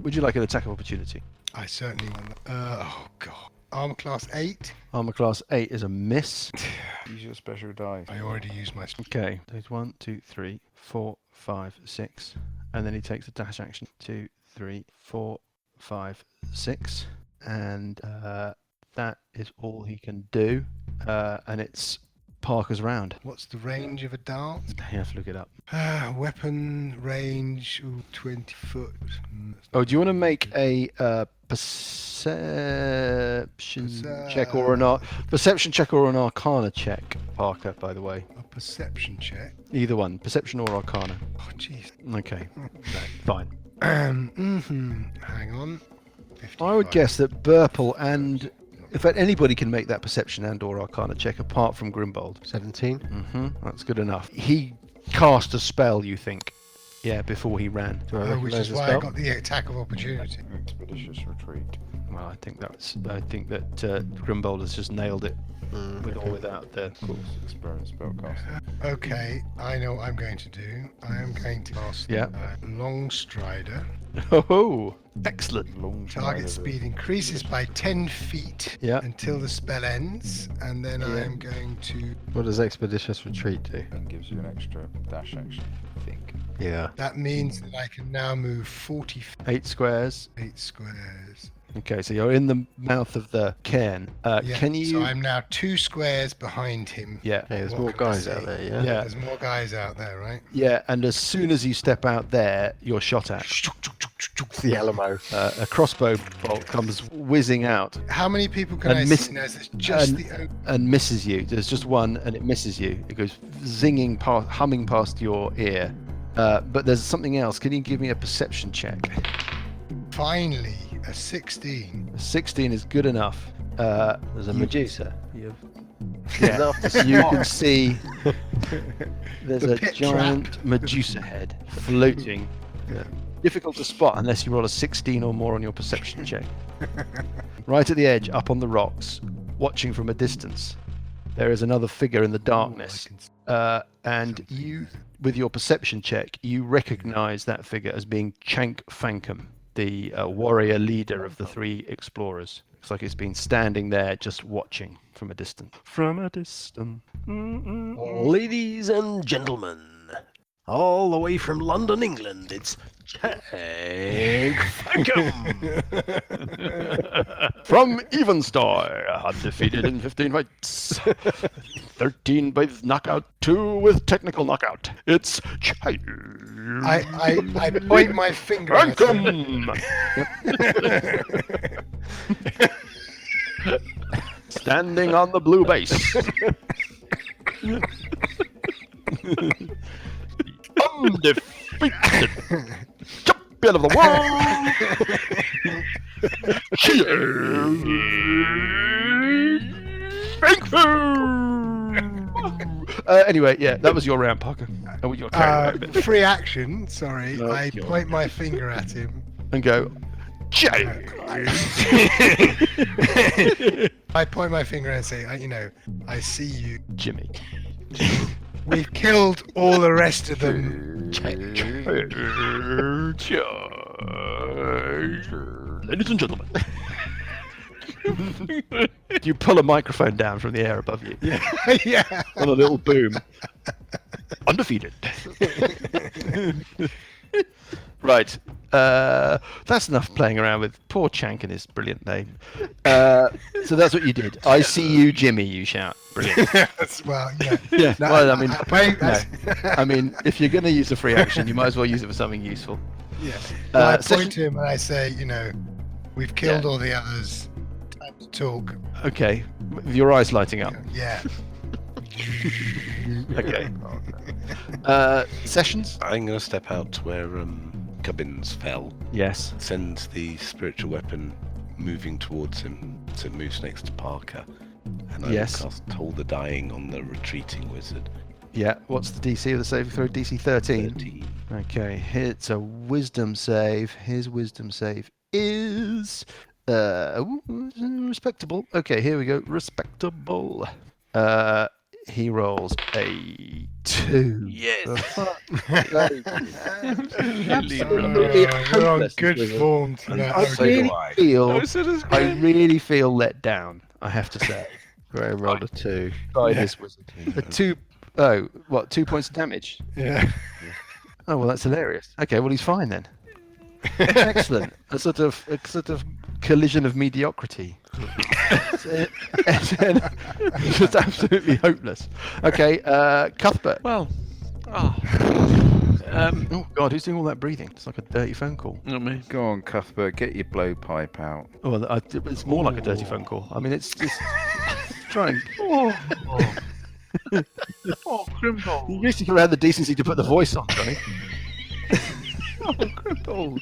Speaker 1: would you like an attack of opportunity?
Speaker 3: I certainly want that. Oh god. Armor class 8.
Speaker 1: Armor class 8 is a miss.
Speaker 5: Use your special die.
Speaker 3: I already used my.
Speaker 1: Okay, there's 1, 2, 3, 4, 5, 6, and then he takes a dash action. 2, 3, 4, 5, 6, and that is all he can do. And it's Parker's round.
Speaker 3: What's the range of a dart?
Speaker 1: You have to look it up.
Speaker 3: Weapon range, 20 foot.
Speaker 1: Oh, do you want to make a perception check or an perception check or an arcana check, Parker? By the way,
Speaker 3: A perception check.
Speaker 1: either one, perception or arcana.
Speaker 3: Oh jeez.
Speaker 1: Okay, fine.
Speaker 3: Hang on.
Speaker 1: I would
Speaker 3: 55.
Speaker 1: guess that Burple and, in fact, anybody can make that perception and or arcana check apart from Grimbold.
Speaker 4: 17.
Speaker 1: That's good enough. He cast a spell, you think? Yeah, before he ran.
Speaker 4: Do I
Speaker 3: Which
Speaker 4: recognise
Speaker 3: is
Speaker 4: the
Speaker 3: why I
Speaker 4: spell?
Speaker 3: got the attack of opportunity.
Speaker 5: Expeditious retreat.
Speaker 1: Well, I think that Grimbold has just nailed it with or without the.
Speaker 5: Of course, experienced spellcaster.
Speaker 3: Okay, I know what I'm going to do. I am going to cast Long Strider.
Speaker 1: Oh, excellent.
Speaker 5: Long
Speaker 3: Target
Speaker 5: side of
Speaker 3: speed increases by 10 feet
Speaker 1: Yeah.
Speaker 3: until the spell ends, and then I am going to.
Speaker 4: What does Expeditious Retreat do?
Speaker 5: and gives you an extra dash action, I think.
Speaker 4: Yeah.
Speaker 3: That means that I can now move 48
Speaker 1: 8 squares.
Speaker 3: squares.
Speaker 1: Okay, so you're in the mouth of the cairn.
Speaker 3: Yeah,
Speaker 1: Can you?
Speaker 3: So I'm now 2 squares behind him.
Speaker 1: Yeah.
Speaker 4: Okay, there's
Speaker 3: What
Speaker 4: more
Speaker 3: can I
Speaker 4: guys out
Speaker 3: say?
Speaker 4: there, yeah?
Speaker 1: Yeah.
Speaker 3: There's more guys out there, right?
Speaker 1: Yeah, and as soon as you step out there, you're shot at.
Speaker 4: It's the Alamo.
Speaker 1: A crossbow bolt comes whizzing out
Speaker 3: How many people can
Speaker 1: And
Speaker 3: I
Speaker 1: miss-
Speaker 3: see? No, there's just
Speaker 1: and-
Speaker 3: the.
Speaker 1: and misses you. There's just one, and it misses you. It goes zinging past, humming past your ear. But there's something else. Can you give me a perception check?
Speaker 3: Finally, a 16.
Speaker 1: 16 is good enough.
Speaker 4: There's a
Speaker 1: You-
Speaker 4: Medusa.
Speaker 1: Yeah,
Speaker 4: Enough to
Speaker 1: you
Speaker 4: spot.
Speaker 1: can see there's
Speaker 3: The
Speaker 1: a
Speaker 3: pit
Speaker 1: giant Medusa head floating. Difficult to spot unless you roll a 16 or more on your perception check. Right at the edge, up on the rocks, watching from a distance, there is another figure in the darkness. And you, with your perception check, you recognize that figure as being Chank Fankum, the warrior leader of the 3 explorers. Looks like it's been standing there just watching from a distance. From a distance.
Speaker 4: Ladies and gentlemen, all the way from London, England, it's Chank Fankum.
Speaker 1: From Evenstoy, undefeated in 15 fights. 13 by knockout, 2 with technical knockout. It's Chank
Speaker 3: I point my finger at him.
Speaker 1: Fankum! Standing on the blue base. Undefeated champion of the world. Thank you. Anyway, yeah, that was your round, Parker. Oh, you're carried away a bit.
Speaker 3: Free action, sorry.
Speaker 1: No,
Speaker 3: I
Speaker 1: you're-
Speaker 3: point my finger at him.
Speaker 1: And go, Jay.
Speaker 3: I point my finger and say, I see you.
Speaker 1: Jimmy.
Speaker 3: We've killed all the rest of them.
Speaker 1: Ladies and gentlemen. You pull a microphone down from the air above you
Speaker 3: Yeah.
Speaker 1: on a little boom. Undefeated. Right. That's enough playing around with poor Chank and his brilliant name. So that's what you did. I see you, Jimmy, you shout. Brilliant.
Speaker 3: Well, yeah.
Speaker 1: Yeah.
Speaker 3: No,
Speaker 1: Well, I mean,
Speaker 3: no.
Speaker 1: I mean, if you're going to use a free action, you might as well use it for something useful.
Speaker 3: Yeah. Well, I
Speaker 1: session-
Speaker 3: point to him and I say, we've killed all the others. Time to talk.
Speaker 1: Okay. With your eyes lighting up.
Speaker 3: Yeah.
Speaker 1: Okay. Sessions?
Speaker 6: I'm going to step out to where Gubbins fell.
Speaker 1: Yes.
Speaker 6: Send the spiritual weapon moving towards him so it moves next to Parker. And I
Speaker 1: Yes.
Speaker 6: will cast Toll the Dying on the retreating wizard.
Speaker 1: Yeah. What's the DC of the saving throw? DC 13.
Speaker 6: 13.
Speaker 1: Okay. It's a wisdom save. His wisdom save is respectable. Okay, here we go. Respectable. He rolls a 2.
Speaker 6: Yes!
Speaker 3: We're on good form tonight.
Speaker 1: I
Speaker 6: So
Speaker 1: really
Speaker 6: do I.
Speaker 1: really feel let down, I have to say.
Speaker 4: Graham rolled a 2.
Speaker 1: By
Speaker 4: This was
Speaker 1: A 2. Oh, what? 2 points of damage.
Speaker 3: Yeah.
Speaker 1: Oh well, that's hilarious. Okay, well he's fine then. Excellent. A sort of collision of mediocrity. Just absolutely hopeless. Okay, Cuthbert.
Speaker 2: Well,
Speaker 1: Oh God, who's doing all that breathing? It's like a dirty phone call.
Speaker 2: not me.
Speaker 5: Go on, Cuthbert, get your blowpipe out.
Speaker 1: Oh, well, it's more like a dirty phone call. I mean, it's trying.
Speaker 2: Oh, Grimbold.
Speaker 1: You used to have had the decency to put the voice on, Johnny.
Speaker 2: Oh, Grimbold.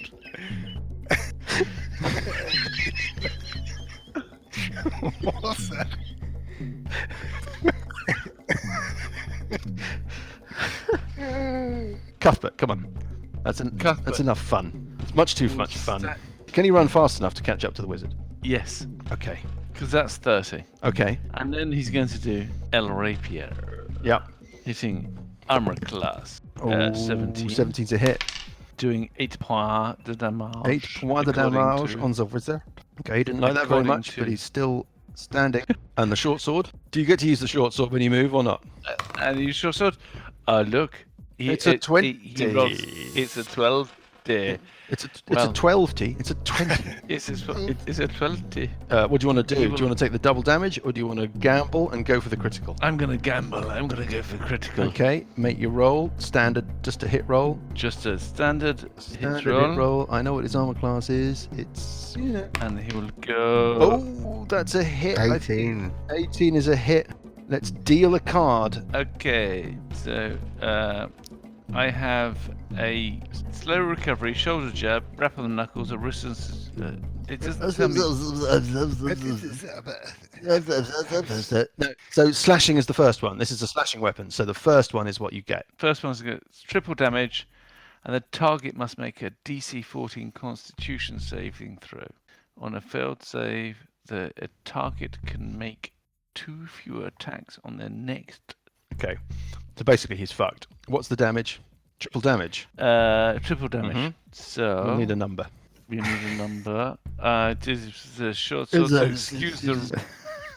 Speaker 3: What's that?
Speaker 1: Cuthbert, come on. That's enough fun. It's much too much fun. Can he run fast enough to catch up to the wizard?
Speaker 2: Yes,
Speaker 1: Okay.
Speaker 2: because that's 30.
Speaker 1: Okay.
Speaker 2: And then he's going to do El Rapier,
Speaker 1: Yep.
Speaker 2: hitting armor class.
Speaker 1: Oh,
Speaker 2: 17.
Speaker 1: 17's a hit.
Speaker 2: Doing 8 points de damage.
Speaker 1: 8 points de damage on the wizard. Okay, he didn't like that very
Speaker 2: according
Speaker 1: much, but
Speaker 2: to-
Speaker 1: he's still standing. And the short sword? Do you get to use the short sword when you move or not?
Speaker 2: And you short sword. Look.
Speaker 1: It's a 20.
Speaker 2: He rolls, it's a 12.
Speaker 1: It's a
Speaker 2: Well-
Speaker 1: 12T. It's a 20.
Speaker 2: It's a 20.
Speaker 1: What do you want to do?
Speaker 2: He
Speaker 1: Do you want to take the double damage or do you want to gamble and go for the critical?
Speaker 2: I'm going to gamble. I'm going to go for critical.
Speaker 1: Okay, make your roll. Standard, just a hit roll.
Speaker 2: Just a standard hit
Speaker 1: Standard
Speaker 2: roll.
Speaker 1: hit roll. I know what his armor class is. It's,
Speaker 2: And he will go.
Speaker 1: Oh, that's a hit.
Speaker 4: 18.
Speaker 1: 18 is a hit. Let's deal a card.
Speaker 2: Okay, so I have a slow recovery, shoulder jab, rap on the knuckles, a resistance. It doesn't tell me.
Speaker 1: No, so slashing is the first one. This is a slashing weapon. So the first one is what you get.
Speaker 2: First one's got triple damage, and the target must make a DC 14 Constitution saving throw. On a failed save, the target can make 2 fewer attacks on their next.
Speaker 1: Okay. So basically he's fucked. What's the damage? Triple damage.
Speaker 2: Triple damage.
Speaker 1: Mhm.
Speaker 2: So
Speaker 1: We'll need a number.
Speaker 2: we need a number. This is a short sword. So excuse the.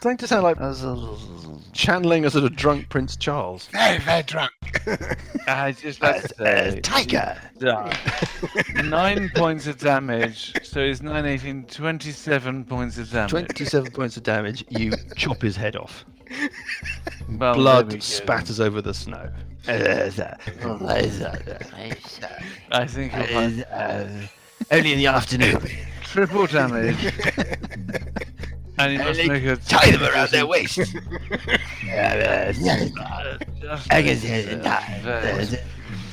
Speaker 1: Starting to sound like channeling a sort of drunk Prince Charles.
Speaker 3: Very, very drunk.
Speaker 2: I just like to say.
Speaker 1: Tiger.
Speaker 2: 9 points of damage. So it's 9, 18, 27 points of damage.
Speaker 1: 27 points of damage. You chop his head off.
Speaker 2: Well,
Speaker 1: Blood
Speaker 2: there we go.
Speaker 1: spatters over the snow.
Speaker 2: I think you'll find
Speaker 1: Only in the afternoon.
Speaker 2: triple damage. And you must make a
Speaker 1: Tie them around their waist.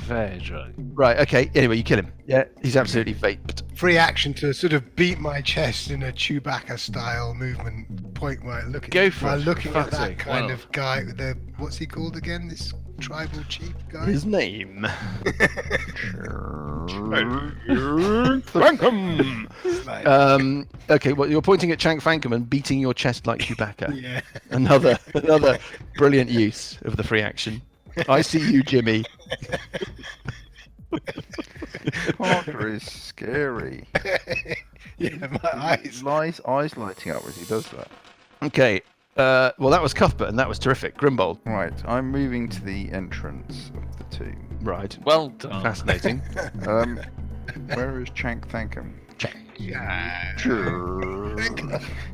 Speaker 2: very drunk.
Speaker 1: Right, okay. Anyway, you kill him. Yeah, he's absolutely vaped.
Speaker 3: Free action to sort of beat my chest in a Chewbacca style movement. Point where I look at
Speaker 2: Go for
Speaker 3: while
Speaker 2: it,
Speaker 3: looking
Speaker 2: for
Speaker 3: at
Speaker 2: fuck's
Speaker 3: that
Speaker 2: sake,
Speaker 3: kind
Speaker 2: why
Speaker 3: of guy with the what's he called again? This tribal chief guy.
Speaker 1: His name. Okay, well, you're pointing at Chank Fankum and beating your chest like Chewbacca.
Speaker 3: Yeah.
Speaker 1: Another brilliant use of the free action. I see you, Jimmy.
Speaker 5: Parker is scary.
Speaker 3: Yeah, my eyes.
Speaker 5: Eyes lighting up as he does that.
Speaker 1: Okay, well, that was Cuthbert, and that was terrific. Grimbold.
Speaker 5: Right, I'm moving to the entrance of the tomb.
Speaker 1: Right.
Speaker 2: Well done.
Speaker 1: Fascinating.
Speaker 5: Where is Chank Thankum?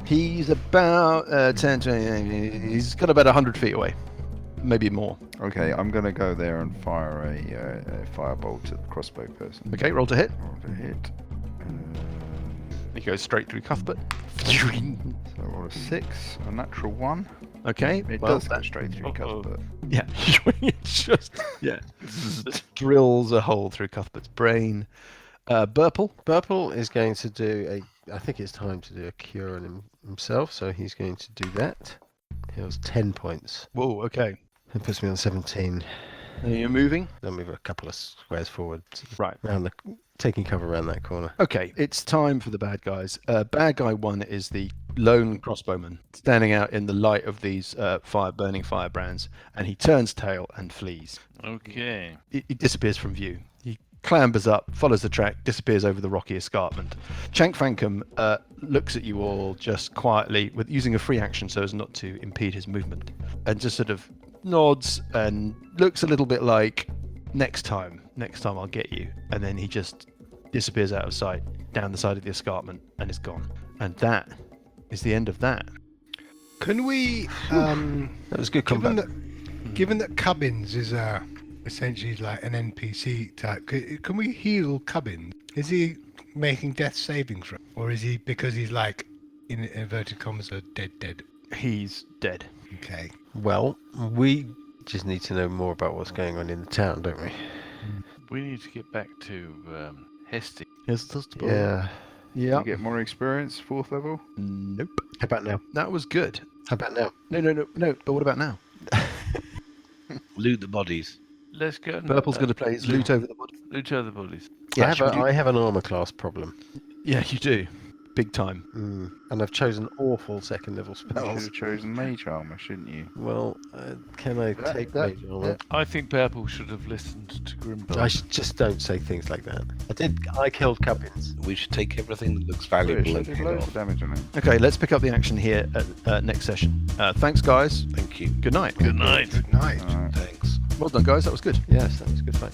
Speaker 1: He's about 10, 20, he's got about 100 feet away. Maybe more.
Speaker 5: Okay, I'm going to go there and fire a firebolt at the crossbow person.
Speaker 1: Okay, roll to hit.
Speaker 5: Roll to hit.
Speaker 1: He goes straight through Cuthbert.
Speaker 5: So I roll a 6, a natural 1.
Speaker 1: Okay,
Speaker 5: It
Speaker 1: well,
Speaker 5: does go straight through Cuthbert.
Speaker 1: yeah, it's just drills a hole through Cuthbert's brain. Burple.
Speaker 4: Burple is going to do I think it's time to do a cure on himself, so he's going to do that. Heals 10 points.
Speaker 1: Whoa, okay.
Speaker 4: That puts me on 17.
Speaker 1: And you're moving?
Speaker 4: I'll move a couple of squares forward.
Speaker 1: Right.
Speaker 4: Taking cover around that corner.
Speaker 1: Okay, it's time for the bad guys. Bad guy 1 is the lone crossbowman standing out in the light of these burning firebrands, and he turns tail and flees.
Speaker 2: Okay.
Speaker 1: He disappears from view. He clambers up, follows the track, disappears over the rocky escarpment. Chank Fankum looks at you all just quietly, with using a free action so as not to impede his movement, and just sort of nods and looks a little bit like, next time I'll get you. And then he just disappears out of sight down the side of the escarpment and is gone. And that is the end of that.
Speaker 3: Can we,
Speaker 4: That was good combat.
Speaker 3: given that Cubbins is essentially like an NPC type, can we heal Cubbins? Is he making death saving throws, or is he, because he's like, in inverted commas, a dead?
Speaker 1: He's dead.
Speaker 3: Okay.
Speaker 4: Well, we just need to know more about what's going on in the town, don't we?
Speaker 2: We need to get back to Hesty.
Speaker 1: Yes, that's the
Speaker 4: Yeah.
Speaker 1: Yeah.
Speaker 5: You get more experience, 4th level?
Speaker 1: Nope.
Speaker 4: How about now?
Speaker 1: That was good.
Speaker 4: How about now?
Speaker 1: No. But what about now?
Speaker 6: Loot the bodies.
Speaker 2: Let's go.
Speaker 1: Purple's going to play his loot over the body.
Speaker 2: Loot other bodies.
Speaker 1: Yeah,
Speaker 4: I have an armor class problem.
Speaker 1: Yeah, you do. Big time.
Speaker 4: And I've chosen awful second level
Speaker 5: You should
Speaker 4: spells.
Speaker 5: have chosen mage armor, shouldn't you?
Speaker 4: Well, can I take mage armor?
Speaker 2: I think Purple should have listened to Grimble.
Speaker 4: Just don't say things like that. I killed Cubbins.
Speaker 6: We should take everything that looks
Speaker 5: It
Speaker 6: valuable
Speaker 5: should
Speaker 6: and
Speaker 5: do
Speaker 6: head
Speaker 5: loads
Speaker 6: off.
Speaker 5: of damage on it.
Speaker 1: Okay, let's pick up the action here at next session. Thanks, guys.
Speaker 6: Thank you.
Speaker 1: Good night.
Speaker 2: Good night.
Speaker 3: Good night.
Speaker 5: Alright.
Speaker 6: Thanks.
Speaker 1: Well done, guys. That was good.
Speaker 4: Yes, that was a good fight.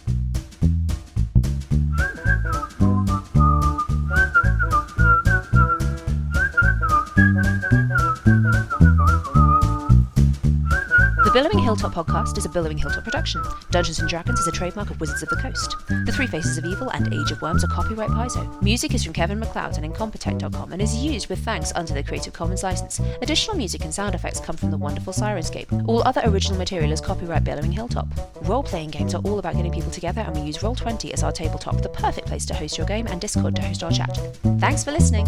Speaker 8: The Billowing Hilltop podcast is a Billowing Hilltop production. Dungeons & Dragons is a trademark of Wizards of the Coast. The Three Faces of Evil and Age of Worms are copyright Paizo. Music is from Kevin MacLeod and Incompetech.com and is used with thanks under the Creative Commons license. Additional music and sound effects come from the wonderful Sirenscape. All other original material is copyright Billowing Hilltop. Role-playing games are all about getting people together, and we use Roll20 as our tabletop, the perfect place to host your game, and Discord to host our chat. Thanks for listening!